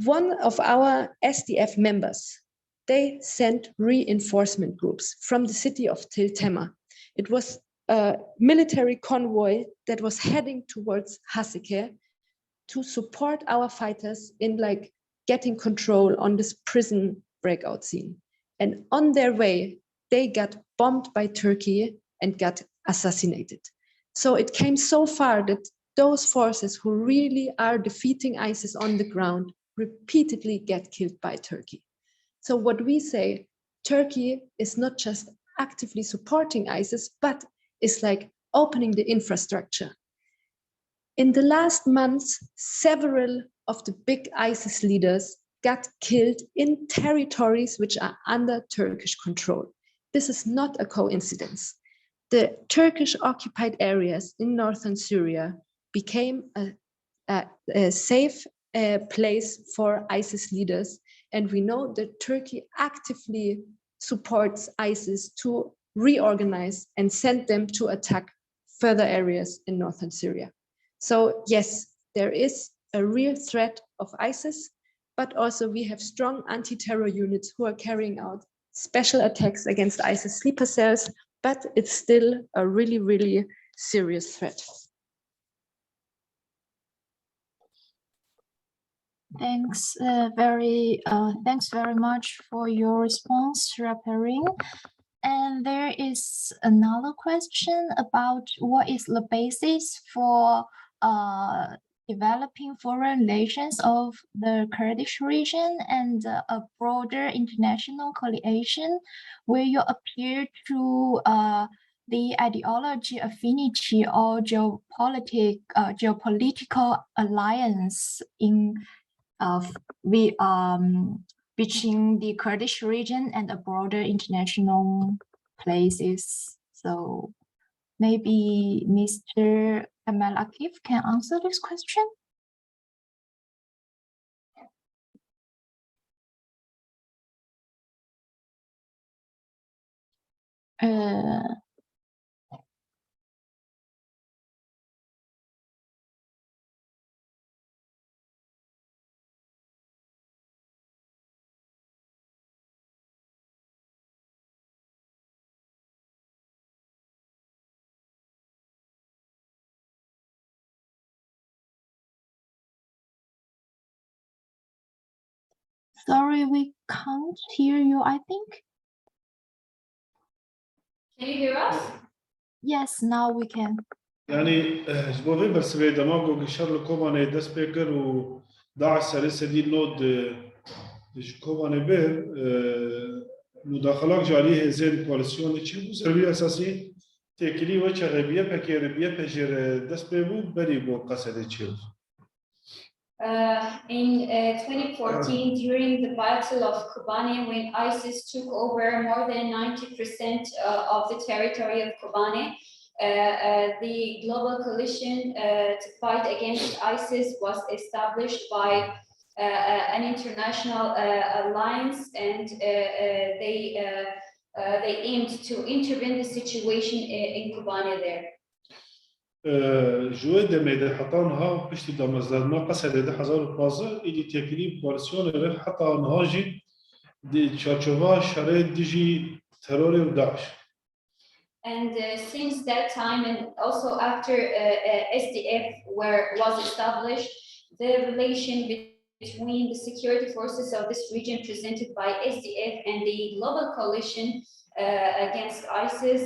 One of our SDF members, they sent reinforcement groups from the city of Tel Tema. It was a military convoy that was heading towards Haseke to support our fighters in getting control on this prison breakout scene. And on their way, they got bombed by Turkey and got assassinated. So it came so far that those forces who really are defeating ISIS on the ground repeatedly get killed by Turkey. So what we say, Turkey is not just actively supporting ISIS, but is opening the infrastructure. In the last months, several of the big ISIS leaders got killed in territories which are under Turkish control. This is not a coincidence. The Turkish occupied areas in northern Syria became a safe place for ISIS leaders. And we know that Turkey actively supports ISIS to reorganize and send them to attack further areas in northern Syria. So yes, there is a real threat of ISIS, but also we have strong anti-terror units who are carrying out special attacks against ISIS sleeper cells, but it's still a really, really serious threat. Thanks very much for your response, Raparin. And there is another question about what is the basis for developing foreign relations of the Kurdish region and a broader international coalition, where you appear to the ideology affinity or geopolitical alliance in between the Kurdish region and the broader international places. So maybe Mr. Kemal Akif can answer this question. Sorry, we can't hear you, I think. Can you hear us? Yes, now we can. يعني جبوبي بس بيدا ما بقول شر كوباني دس بيكر وداعش سلسة دي النود كوباني بير مداخلات جارية زين كواليسيون تشيبو سربي أساسي تكلي وجه غبية بكيربية بجر دس بيبو بري بو قصد تشيبو. In 2014, during the Battle of Kobane, when ISIS took over more than 90% of the territory of Kobane, the global coalition to fight against ISIS was established by an international alliance, and they aimed to intervene the situation in Kobane there. جوه دميد حطانها بشتي دمزداد ما قصد ده حزار بازا إلي تكليب كواليسيون غير حتى نهاجي دي تشارشوفا شريط ديجي تروري وداعش. And since that time, and also after SDF was established, the relation between the security forces of this region presented by SDF and the global coalition against ISIS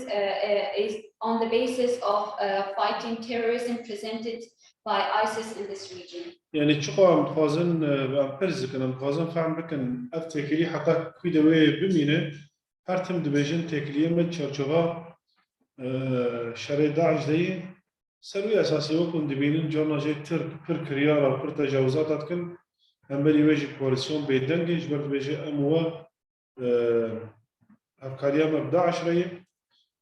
is on the basis of fighting terrorism presented by ISIS in this region. يعني تشوفوا عم خوازن بأمبرز كنا خوازن فعم بكن أفتكري حتى كوي دوي بمينة هرتم دبيجن تكليه من تشارشوفا شريط داعش دي سروي أساسي وكن دبينن جانا جاي ترك بر كريارة وبر تجاوزات أتكن هم بري ويجي كواليسيون بيدنجي جبرت بيجي أموا أفكاريا مبداعش رأي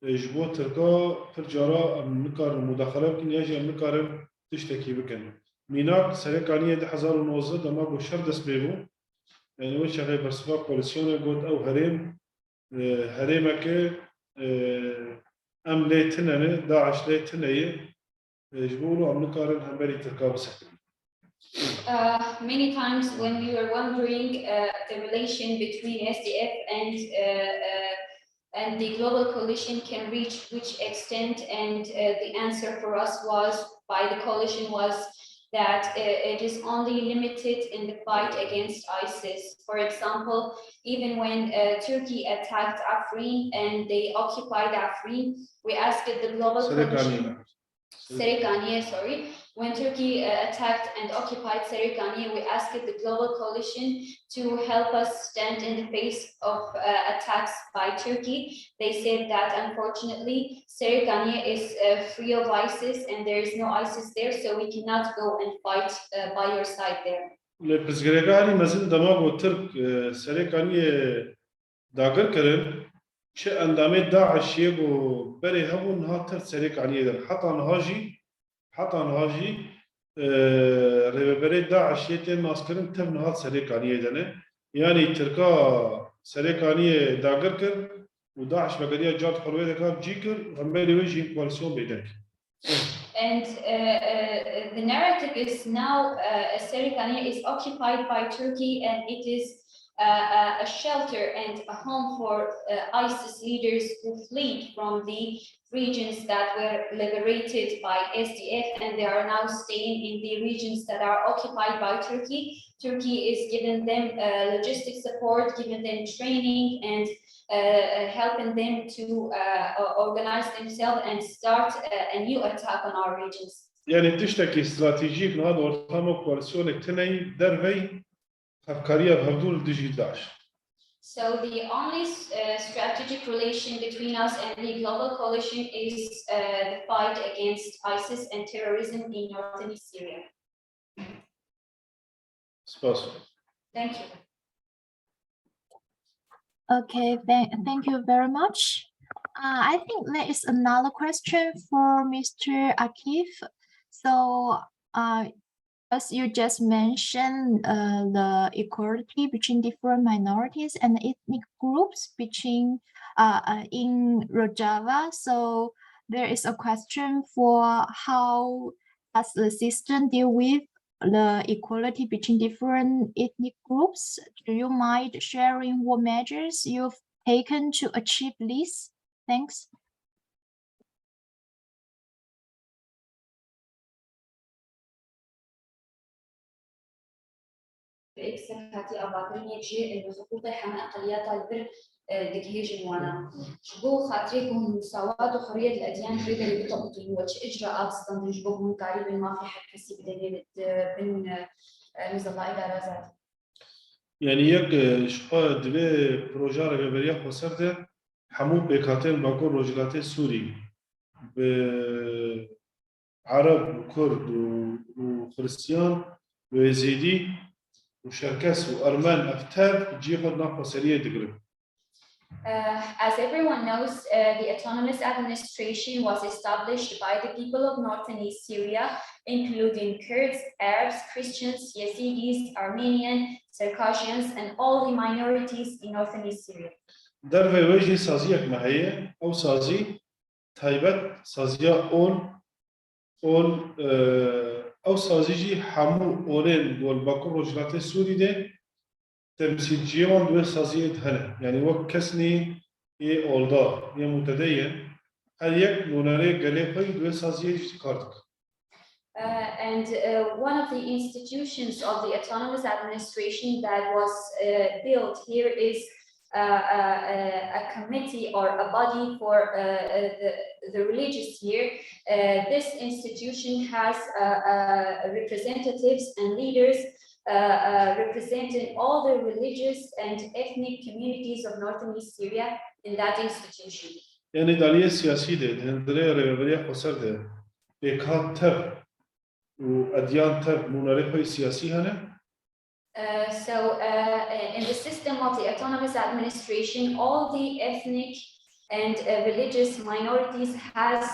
جبو تركا بر جارا نكار مداخلة بكن يجي نكار تشتكي بكن ميناك سرقانية ده 2019 دما بو شردس بيبو يعني وش غير برسفا كواليسيون قد أو هريمك أم ليتنا داعش ليتنا يجبولوا أم نقارن هم بري تركاب سكن. Many times when we were wondering the relation between SDF and the global coalition can reach which extent, and the answer for us was by the coalition was that it is only limited in the fight against ISIS. For example, even when Turkey attacked Afrin and they occupied Afrin, we asked the global coalition. Serikaniye, sorry. When Turkey attacked and occupied Serikaniye, we asked the global coalition to help us stand in the face of attacks by Turkey. They said that unfortunately Serikaniye is free of ISIS and there is no ISIS there, so we cannot go and fight by your side there. لبزغريغاري مزن دماغو ترك سرقانية داغر كرن چه اندامه داعش يبو بري هبون هاتر سرقانية در حتى نهاجي ربري داعش يتم ناسكرن تم نهات سرقانية دنه يعني تركا سرقانية داغر كر وداعش بقدية جات حلوة دكاب جيكر غمبري ويجي كواليسيون بيدنك. And the narrative is now Serikaniye is occupied by Turkey, and it is a shelter and a home for ISIS leaders who fled from the regions that were liberated by SDF, and they are now staying in the regions that are occupied by Turkey. Turkey is giving them logistic support, giving them training, and helping them to organize themselves and start a new attack on our regions. يعني تشتكي استراتيجيك نهاد ورثامو كواليسيون اكتناي دربي أفكارية بهدول ديجي داعش. So the only strategic relation between us and the global coalition is the fight against ISIS and terrorism in northern Syria. سپاس. Thank you. Okay, thank you very much. I think there is another question for Mr. Akif. So, as you just mentioned, the equality between different minorities and ethnic groups between in Rojava. So there is a question for how does the system deal with the equality between different ethnic groups? Do you mind sharing what measures you've taken to achieve this? Thanks. هاتي أباطرين جي إنه سقوط حماة أقليات البر دكهيج وانا شبو خاطريكم مساواة وحرية الأديان هيدا اللي بتقطين وش إجراءات استنتجوهم تقريبا ما في حد كسي بدليل بين نظام إدارة ذات. يعني يك شقا دبي بروجا رهبرية خسرته حمو بكاتين باكور رجلات سوري بعرب وكرد وخريستيان ويزيدي وشركس وأرمان أفتاب جيخد ناقة سرية دقرب. As everyone knows, the autonomous administration was established by the people of North and East Syria, including Kurds, Arabs, Christians, Yazidis, Armenian, Circassians, and all the minorities in North and East Syria. در في وجه سازيك معي أو سازي تايبت سازيا أول أو سازيجي حمو أورين دول باكور رجلات السوري ده تمثيل جيوان دول سازية هلا يعني وقت كسني أولدا متدين هل يك نوناري قليقي دول سازية كاردك. And one of the institutions of the autonomous administration that was built here is a committee or a body for the religious here. This institution has representatives and leaders representing all the religious and ethnic communities of northern East Syria in that institution. يعني دالية سياسية ده هندري ريبريا خسر ده بكات تب وأديان تب منارخة سياسية هنا. In the system of the autonomous administration, all the ethnic and religious minorities have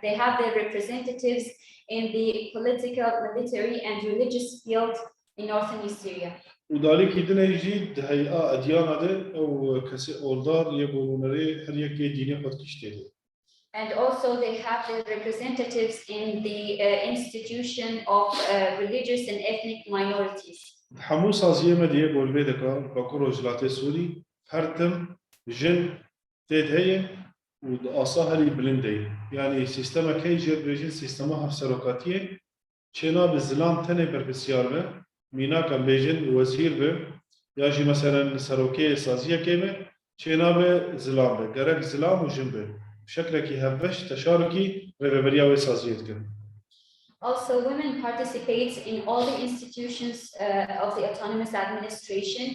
their representatives in the political, military, and religious field in northern East Syria. ودالي كيدنا يجي هيئة أديان هذا أو كسي أولدار يقولون ري هل يكيد ديني قد كشتري. And also they have their representatives in the institution of religious and ethnic minorities. حمو سازية مدية بول بيدكا باكور رجلات سوري هرتم جن تيد هي وأصاهري بلندي يعني سيستما كي جير بيجين سيستما هفسروكاتية چنا بزلام تنه بربسيار به مينا كان بيجين وزير به ياجي مثلا سروكي سازية كيمه چنا بزلام به گرك زلام وجن به بشكل كي هفش تشاركي رببريا وسازية كن. Also, women participate in all the institutions of the autonomous administration.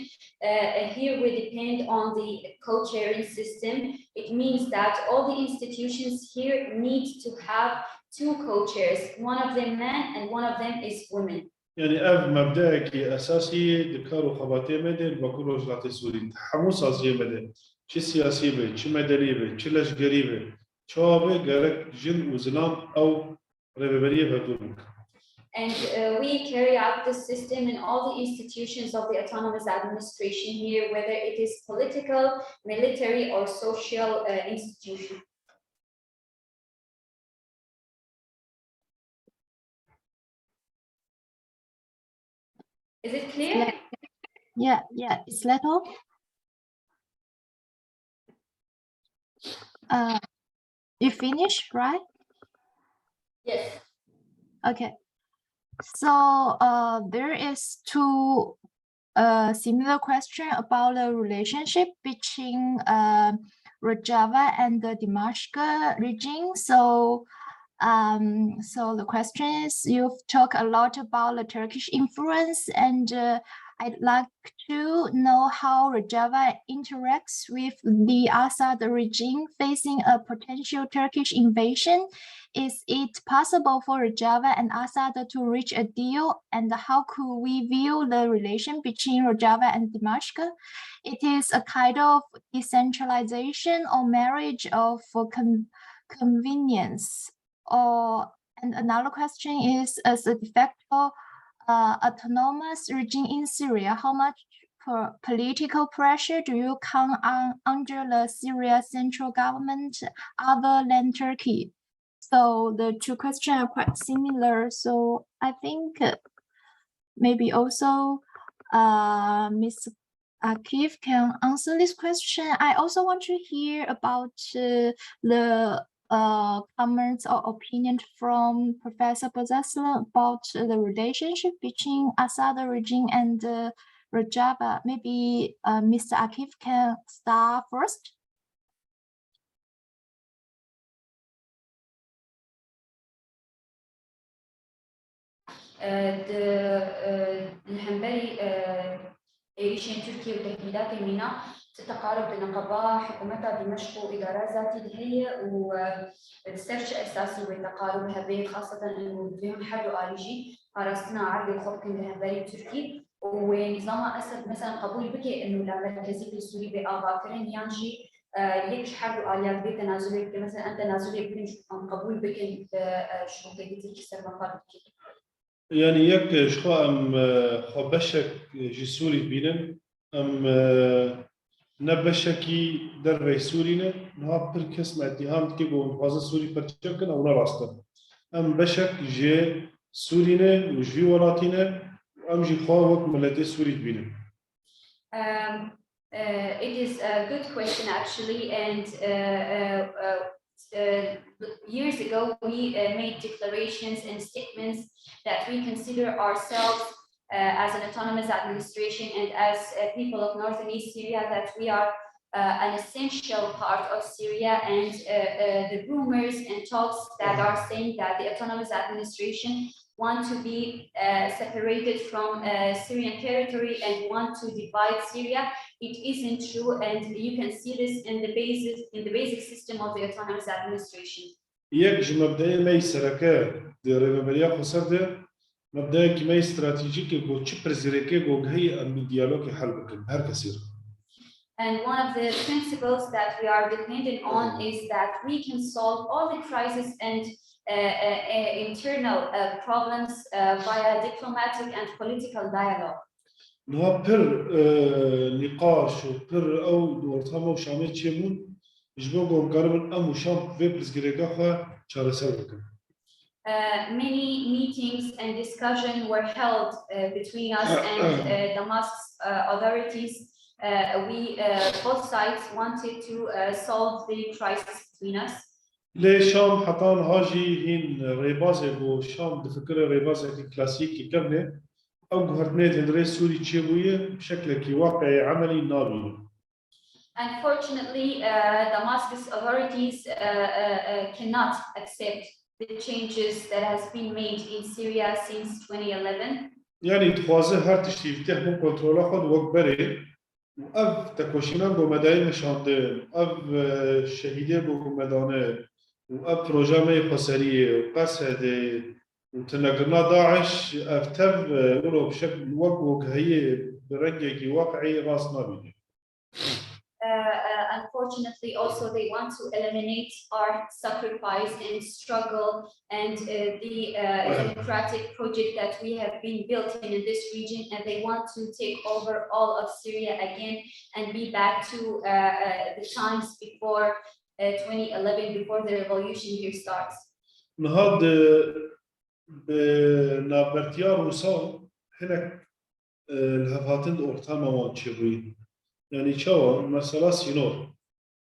Here we depend on the co-chairing system. It means that all the institutions here need to have two co-chairs, one of them men and one of them is women. يعني أف مبدأ كي أساسي دكار وخباتي مدن بكل رجلات السوري تحمو سازية مدن چه سياسي به چه مدني به چه لشگري به چوابه گرك جن وزلام أو رببرية بدونك. And we carry out this system in all the institutions of the autonomous administration here, whether it is political, military, or social institution. Is it clear? Yeah, it's that all? You finished, right? Yes. Okay. So there is two similar question about the relationship between Rojava and the Damascus region. So the question is, you've talked a lot about the Turkish influence, and I'd like to know how Rojava interacts with the Assad regime facing a potential Turkish invasion. Is it possible for Rojava and Assad to reach a deal? And how could we view the relation between Rojava and Damascus? It is a kind of decentralization or marriage of convenience. And another question is, as a de facto autonomous regime in Syria, how much political pressure do you come under the Syria central government other than Turkey? So the two questions are quite similar. So I think maybe also Ms. Akif can answer this question. I also want to hear about the comments or opinion from Professor Bozarslan about the relationship between Assad regime and Rojava. Maybe Mr. Akif can start first. الهمبري إيريشين تركيا وتهديدات الميناء تتقارب بنقابة حكومتها دمشق وإدارات ذاتي دهية وسترش أساسي وتقاربها به خاصة إنه بهم حد آليجي قرصنا عرض الخلق الهمبري التركي ونظام أسد مثلا قبول بكي إنه المركزي السوري بآغاكرين يانجي يكش حرب آليات بي تنازلي مثلا أنت تنازلي بكي قبول بكي شروطي بتيجي سرمقات بكي يعني يك شخو ام خبشك جسوري بينن ام نبشكي دربي سورينا نها بركس مع اتهام تكيبو فازا سوري برشكن او راستا ام بشك جي سورينا وجي ولاتينا ام جي خاوك ملتي سوري بينن. It is a good question actually, and years ago we made declarations and statements that we consider ourselves as an autonomous administration and as people of North and East Syria, that we are an essential part of Syria, and the rumors and talks that are saying that the autonomous administration want to be separated from Syrian territory and want to divide Syria. It isn't true, and you can see this in the basic system of the autonomous administration. يك مبدئيا ما يسركا دي ريبابيليا خسرده مبدئيا كما استراتيجيك جو تشبرزيريكي جو هي ام ديالوج حل بكم هر كثير. And one of the principles that we are dependent on is that we can solve all the crises and internal problems via diplomatic and political dialogue. نها بر نقاش وبر او دورتهم وشامل تشيمون جبوغو قربن ام وشام في برزغريكا خا چارسر بكم. Many meetings and discussion were held between us and Damascus authorities. Both sides wanted to solve the crisis between us. لي شام حطان هاجي هين ريبازي بو شام دفكر ريبازي كلاسيكي كمله او غهرتنيت هندري سوري تشيبويه بشكل كي واقعي عملي نابي. Unfortunately, Damascus authorities cannot accept the changes that has been made in Syria since 2011. يعني تخوازه هر تشتيف تهمو كنترولا خود وكبري وأف تكوشينا بو مداي مشاندن أف شهيدين بو مدانه وأف بروجامي خسرية وقصده وتنقلنا داعش أفتف ولو بشكل وقوك هي برنجي واقعي راسنا بيه. Unfortunately, also they want to eliminate our sacrifice and struggle and the democratic project that we have been built in this region, and they want to take over all of Syria again and be back to the times before 2011, before the revolution here starts. نهاد بنابرتيار وصال هنا الهفاتند أورتاما وانشبوين يعني شو مثلا سينور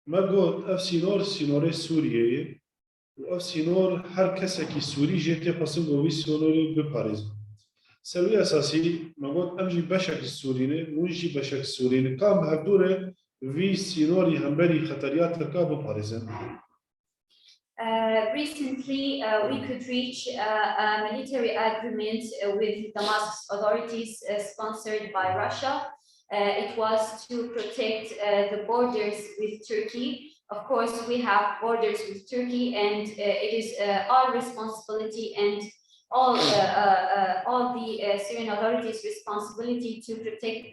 ما قلت اف سينور سورية واف سينور هر كسكي سوري جيتي قسم قوي سينوري بباريس سوي اساسي ما قلت امجي بشك السوريين ونجي بشك السوريين كان بهدوره في سينوري همبري خطريات تركا بباريس. Recently, we could reach a military agreement with Damascus authorities sponsored by Russia. It was to protect the borders with Turkey. Of course, we have borders with Turkey, and it is our responsibility and all the Syrian authorities' responsibility to protect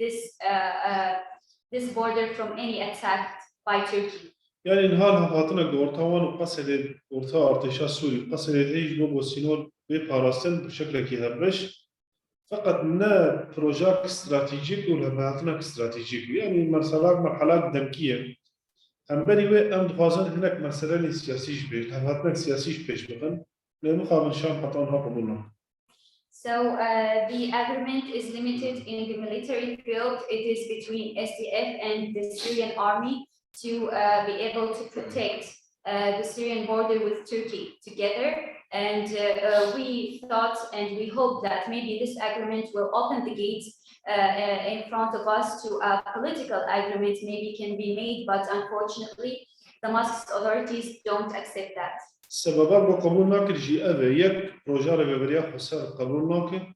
this border from any attack by Turkey. يعني نهار هاتنا قورتوان وقصد قورتا ارتشا سوري قصد هيج بو سينور بباراستن بشكل كي هبش فقط نا بروجاك استراتيجيك ولا هاتنا استراتيجيك يعني مرحلات دمكيه هم بني ام دخازن هناك مسألة سياسية بيش هاتنا سياسية بيش بقن لمقابل شام حطانها قبولنا. So the agreement is limited in the military field. It is between SDF and the Syrian army to be able to protect the Syrian border with Turkey together. And we thought and we hope that maybe this agreement will open the gates in front of us to a political agreement maybe can be made, but unfortunately, Damascus authorities don't accept that. السبب بو قبول ناكر جي أبا يك بروجا ربيبريا حسار قبول ناكر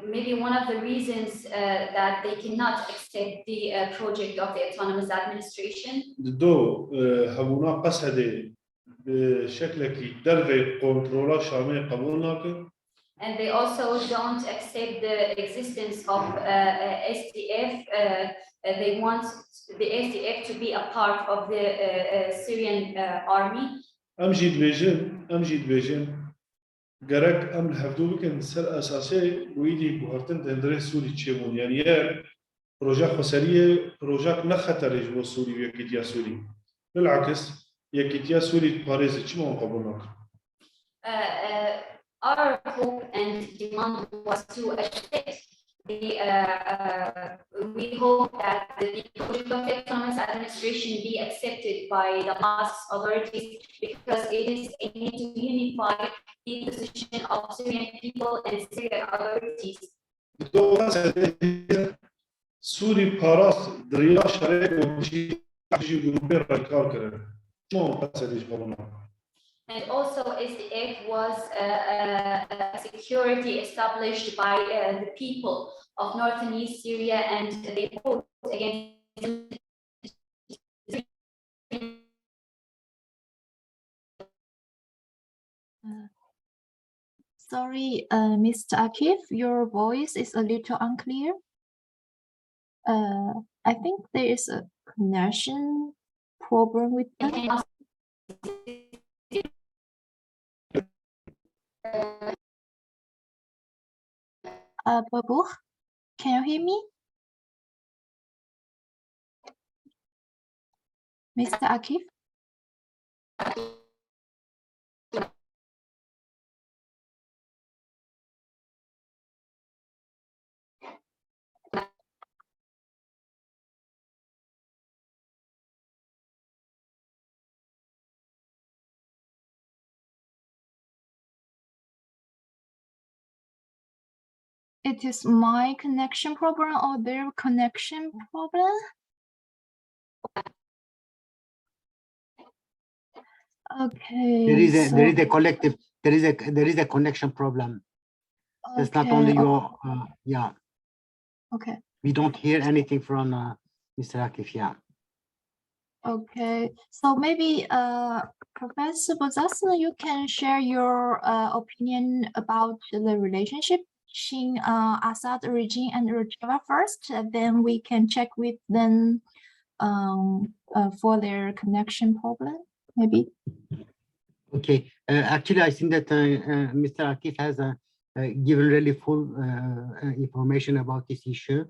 maybe one of the reasons that they cannot accept the project of the autonomous administration. دو هبونا قصده بشكل كي درفي كنترولا شامي قبول ناكر. And they also don't accept the existence of SDF. They want the SDF to be a part of the Syrian army. أمجد بيجن جرك أم الحفظو بكن سر أساسي ويدي بوهرتن تندري سوري تشيبون يعني يا بروجا خسرية بروجا نخطر جوا سوري ويكيتيا سوري بالعكس يكيتيا سوري باريس تشمون قبولناك. Our hope and demand was to accept the. We hope that the project of the autonomous administration be accepted by the Damascus authorities because it is aiming to unify the position of Syrian people and Syrian authorities. سوري باراس دريا شريك وشي جروبي راديكال كره. شلون قصدي قبولناك؟ And also SDF was a security established by the people of North and East Syria, and they fought against. Sorry, Mr. Akif, your voice is a little unclear. I think there is a connection problem with that. Babuch, can you hear me? Mr. Akif? It is my connection problem or their connection problem? Okay. There is a connection problem. It's not only your yeah. Okay. We don't hear anything from Mr. Akif. Yeah. Okay. So maybe Professor Bozarslan, you can share your opinion about the relationship between Assad regime and Rojava first, then we can check with them for their connection problem, maybe. Okay. Actually, I think that Mr. Akif has given really full information about this issue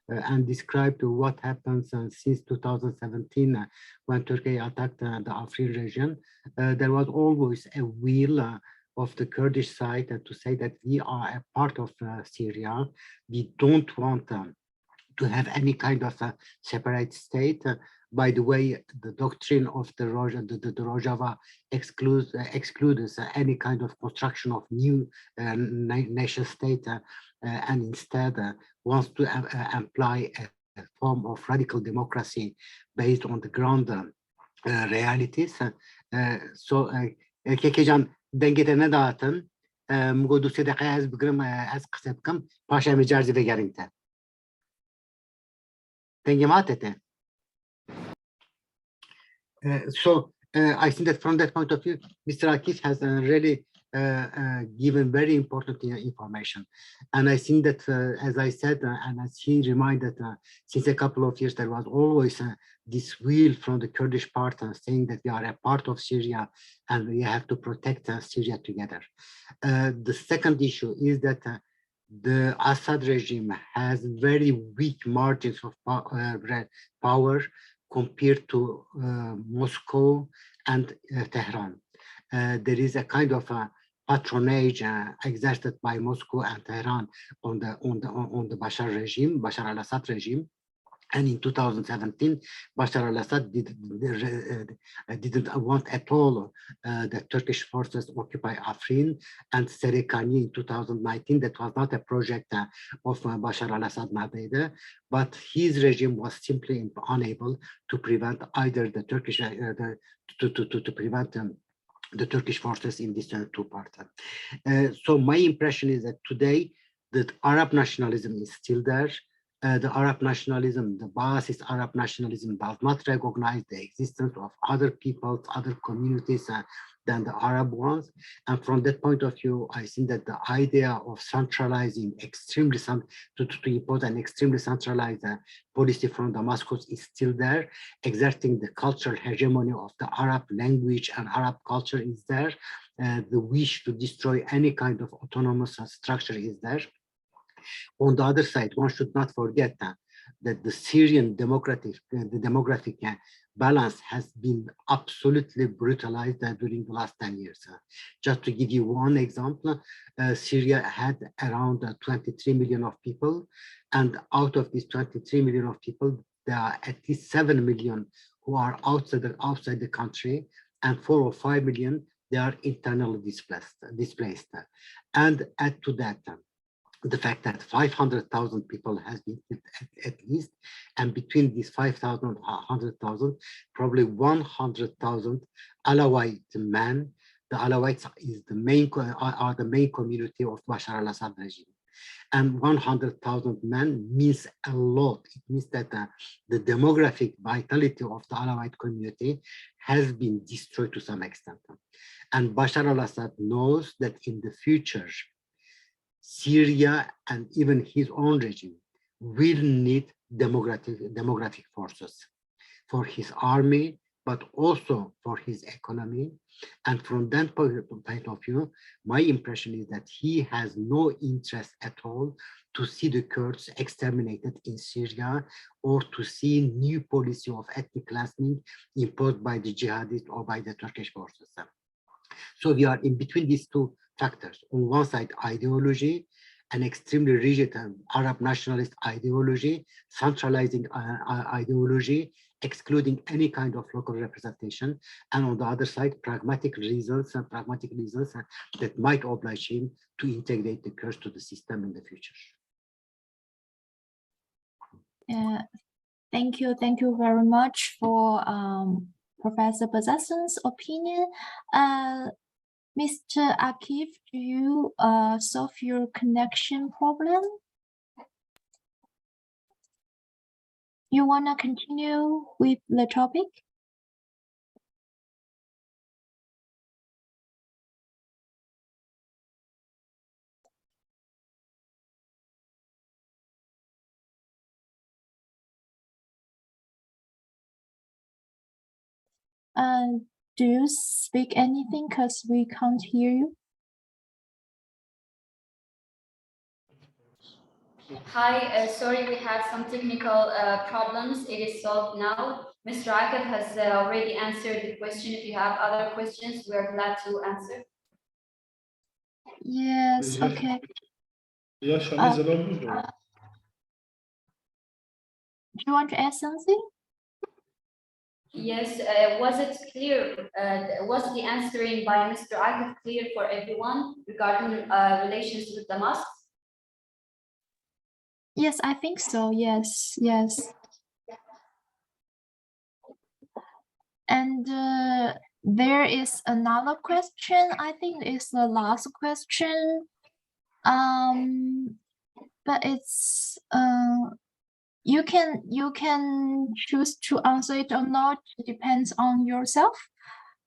and described what happens since 2017 when Turkey attacked the Afrin region. There was always a will of the Kurdish side to say that we are a part of Syria. We don't want to have any kind of a separate state. By the way, the doctrine of the Rojava excludes any kind of construction of new nation state and instead wants to apply a form of radical democracy based on the ground realities. So Kekecan dengetene dağıtın. Mgodu sedeka az bıgrım az kısıpkım. Paşa mecarzi ve gerinte. Dengemat ete. So I think that from that point of view, Mr. Akif has really given very important information. And I think that, as I said, and as he reminded, since a couple of years, there was always this will from the Kurdish part saying that we are a part of Syria and we have to protect Syria together. The second issue is that the Assad regime has very weak margins of power compared to Moscow and Tehran. There is a kind of patronage exerted by Moscow and Tehran on the Bashar al-Assad regime. And in 2017, Bashar al-Assad didn't want at all the Turkish forces occupy Afrin and Serekani in 2019. That was not a project of Bashar al-Assad either, but his regime was simply unable to prevent either the Turkish to prevent the Turkish forces in these two parts. So my impression is that today the Arab nationalism is still there. The Arab nationalism, the Ba'athist Arab nationalism does not recognize the existence of other peoples, other communities than the Arab ones. And from that point of view, I think that the idea of centralizing to impose an extremely centralized policy from Damascus is still there. Exerting the cultural hegemony of the Arab language and Arab culture is there. The wish to destroy any kind of autonomous structure is there. On the other side, one should not forget that the Syrian demographic balance has been absolutely brutalized during the last 10 years. Just to give you one example, Syria had around 23 million of people, and out of these 23 million of people, there are at least 7 million who are outside the country, and 4 or 5 million, they are internally displaced. And add to that, the fact that 500,000 people has been killed at least, and between these 5,000 and 100,000, probably 100,000 Alawite men. The Alawites are the main community of Bashar al-Assad regime. And 100,000 men means a lot. It means that the demographic vitality of the Alawite community has been destroyed to some extent. And Bashar al-Assad knows that in the future, Syria and even his own regime will need demographic forces for his army, but also for his economy. And from that point of view, my impression is that he has no interest at all to see the Kurds exterminated in Syria or to see new policy of ethnic cleansing imposed by the jihadists or by the Turkish forces. So we are in between these two factors. On one side, ideology, an extremely rigid Arab nationalist ideology, centralizing ideology, excluding any kind of local representation, and on the other side, pragmatic reasons that might oblige him to integrate the Kurds to the system in the future. Thank you very much for Professor Bozarslan's opinion. Mr. Akif, do you solve your connection problem? You wanna continue with the topic? Do you speak anything? Because we can't hear you. Hi, sorry, we had some technical problems. It is solved now. Mr. Akif has already answered the question. If you have other questions, we are glad to answer. Yes, okay. Yushan is Do you want to add something? Yes, was it clear, was the answering by Mr. Akif clear for everyone regarding relations with the mosques? Yes, I think so. Yes. And there is another question. I think it's the last question. But it's you can choose to answer it or not. It depends on yourself.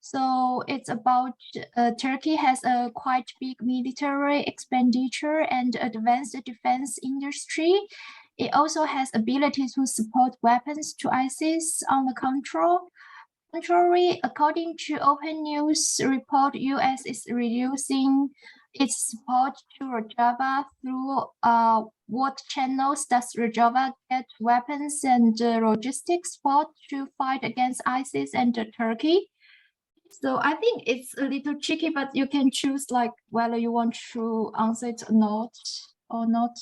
So it's about Turkey has a quite big military expenditure and advanced defense industry. It also has ability to support weapons to ISIS. On the contrary, according to Open News report, US is reducing its support to Rojava through what channels does Rojava get weapons and logistics support to fight against ISIS and Turkey? So I think it's a little tricky, but you can choose like whether you want to answer it or not.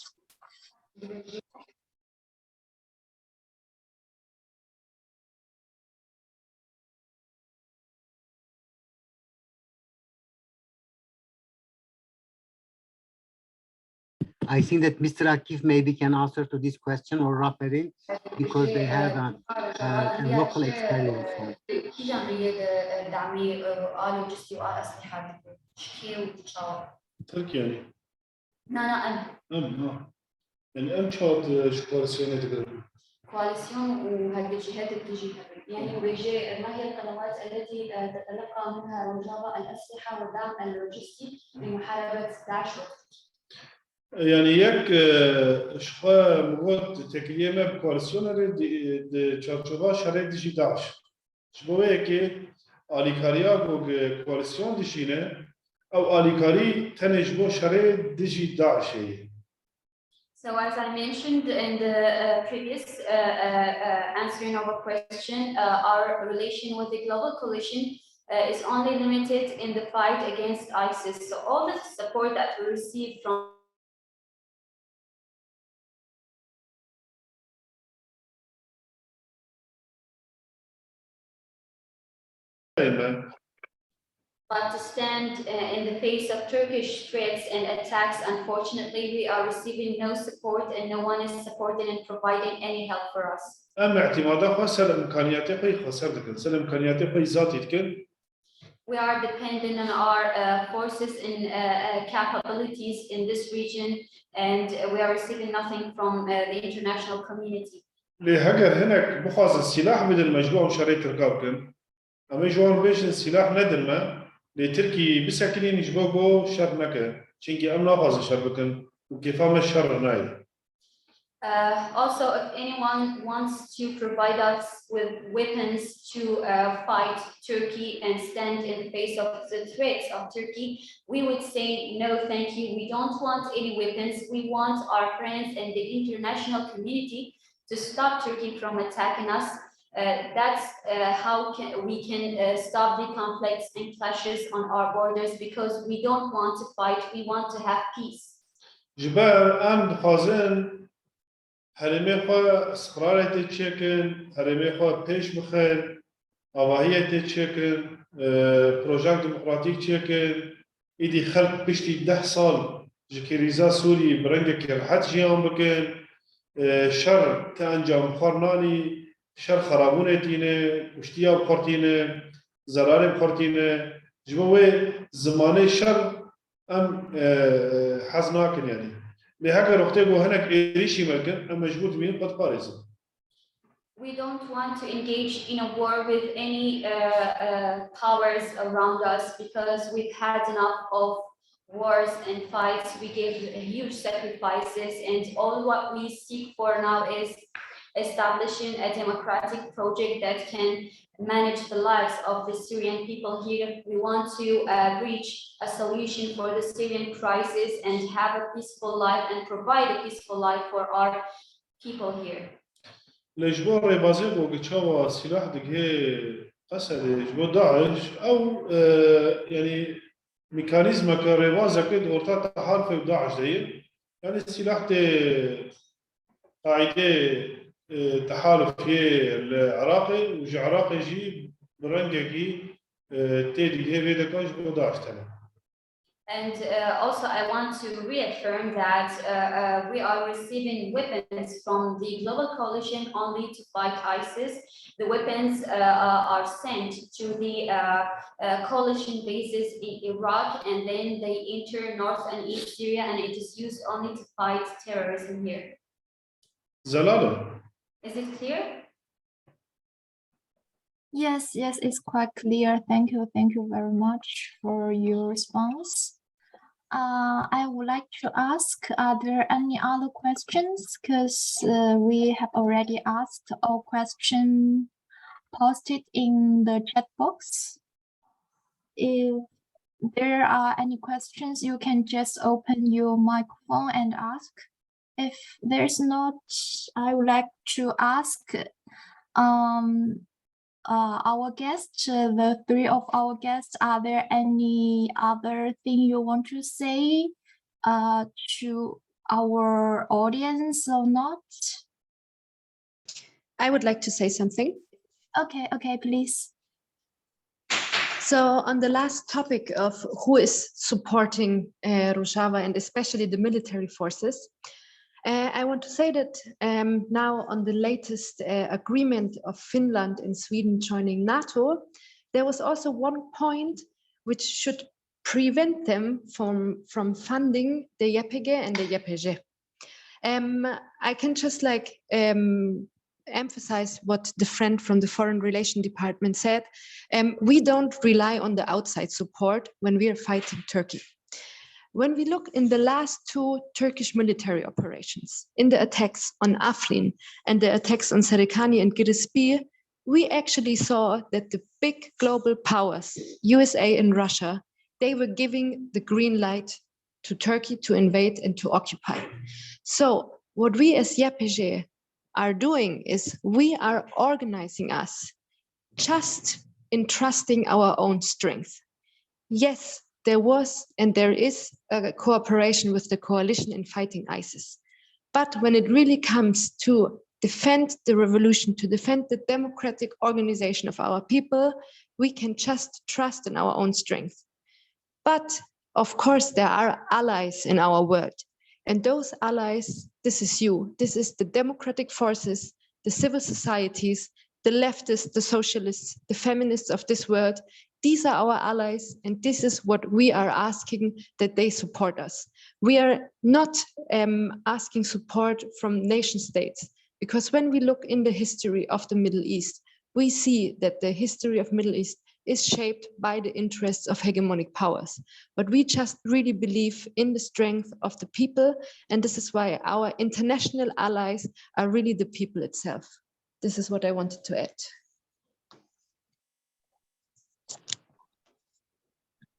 I think that Mr. Akif maybe can answer to this question, or Rafael, because they have a local experience. تركيا يعني لا يعني أمشوت شكوارسيوني تقدر كواليسيون وهالجهات بتجي يعني ويجي ما هي القنوات التي تتلقى منها روجافا الأسلحة والدعم اللوجستي لمحاربة داعش. يعني يك شخوا موت تكليمة بكواليسيونري د چارچوبا شرط ديجي داعش شبوه كي آليكاريا بوغ كواليسيون ديشينه أو آليكاري تنجبو شرط ديجي داعش. So as I mentioned in the previous answering of a question, our relation with the global coalition is only limited in the fight against ISIS. So all the support that we receive from but to stand in the face of Turkish threats and attacks, unfortunately, we are receiving no support and no one is supporting and providing any help for us. أما اعتمادا خسر إمكانياتي قي خسر دكان سل إمكانياتي قي ذاتي دكان. We are dependent on our forces and capabilities in this region, and we are receiving nothing from the international community. لهجر هناك بخاز السلاح بدل مجموع شريط رقابكن أما جوان بيش السلاح ندمه لتركي بسكنين يجبوه شر نكه شينكي أمنا خاز شربكن وكيفما الشر ناي. Also, if anyone wants to provide us with weapons to fight Turkey and stand in the face of the threats of Turkey, we would say no, thank you. We don't want any weapons. We want our friends and the international community to stop Turkey from attacking us. That's how we can stop the conflicts and clashes on our borders, because we don't want to fight. We want to have peace. جبال أم خازن هرمي خوا استقرار تتشكل هرمي خوا بيش بخير آواهية تتشكل بروجكت ديمقراطيك تشكل إيدي خلق بشتي 10 سال جكريزا سوري برنجك رحت جيان بكن شر تأنجام خارناني شر خرابونة تينه وشتيا بخارتينه زرار بخارتينه جبوه زمانه شر أم حزناكن يعني لهذا رختيجو هناك إيريشي ملكن أما جبوت مين قد قارزة. We don't want to engage in a war with any powers around us, because we've had enough of wars and fights. We gave huge sacrifices, and all what we seek for now is establishing a democratic project that can manage the lives of the Syrian people here. We want to reach a solution for the Syrian crisis and have a peaceful life and provide a peaceful life for our people here. لجبور ربازيق وقتشوا سلاح دقيه قصد جبور داعش أو يعني ميكانيزم كربازة كده ورطة تحالف داعش ده يعني السلاح ده قاعدة تحالف في العراقي وجي عراقي جي برنجكي تيدي ده بيدكاش بداعش تنا. And also, I want to reaffirm that we are receiving weapons from the global coalition only to fight ISIS. The weapons are sent to the coalition bases in Iraq, and then they enter North and East Syria, and it is used only to fight terrorism here. Zalalo. Is it clear? Yes, it's quite clear. Thank you very much for your response. I would like to ask, are there any other questions? Because we have already asked all questions posted in the chat box. If there are any questions, you can just open your microphone and ask. If there's not, I would like to ask our guests, the three of our guests, are there any other thing you want to say to our audience or not? I would like to say something. Okay, please. So on the last topic of who is supporting Rojava and especially the military forces, I want to say that now on the latest agreement of Finland and Sweden joining NATO, there was also one point which should prevent them from funding the YPG and the YPG. I can just emphasize what the friend from the Foreign Relations Department said. We don't rely on the outside support when we are fighting Turkey. When we look in the last two Turkish military operations, in the attacks on Afrin and the attacks on Serikani and Giresunspor, we actually saw that the big global powers, USA and Russia, they were giving the green light to Turkey to invade and to occupy. So what we as YPG are doing is we are organizing us just in trusting our own strength. Yes, there was and there is a cooperation with the coalition in fighting ISIS. But when it really comes to defend the revolution, to defend the democratic organization of our people, we can just trust in our own strength. But of course, there are allies in our world. And those allies, this is you. This is the democratic forces, the civil societies, the leftists, the socialists, the feminists of this world. These are our allies, and this is what we are asking, that they support us. We are not asking support from nation states, because when we look in the history of the Middle East, we see that the history of Middle East is shaped by the interests of hegemonic powers. But we just really believe in the strength of the people, and this is why our international allies are really the people itself. This is what I wanted to add.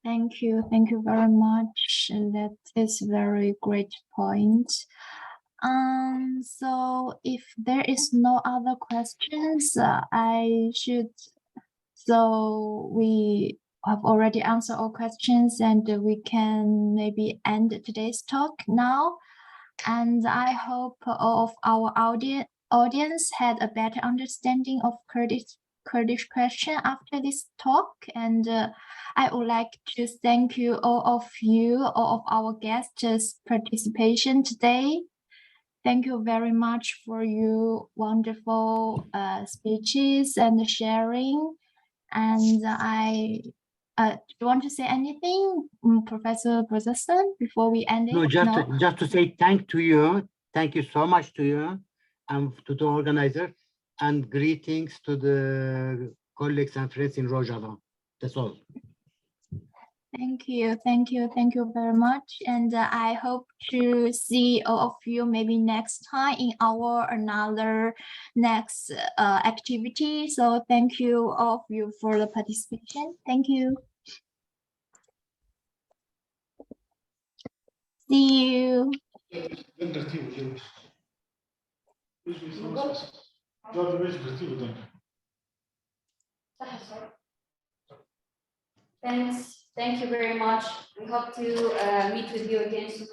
Thank you very much. And that is very great point. So if there is no other questions, so we have already answered all questions, and we can maybe end today's talk now. And I hope all of our audience had a better understanding of Kurdish question after this talk. And I would like to thank you, all of our guests' participation today. Thank you very much for your wonderful speeches and sharing. And do you want to say anything, Professor Bozarslan, before we end it? No, just to say thank you so much to you and to the organizer, and greetings to the colleagues and friends in Rojava. That's all. Thank you very much. And I hope to see all of you maybe next time in our another next activity. So thank you all of you for the participation. Thank you. See you. Thank you very much. We hope to meet with you again soon.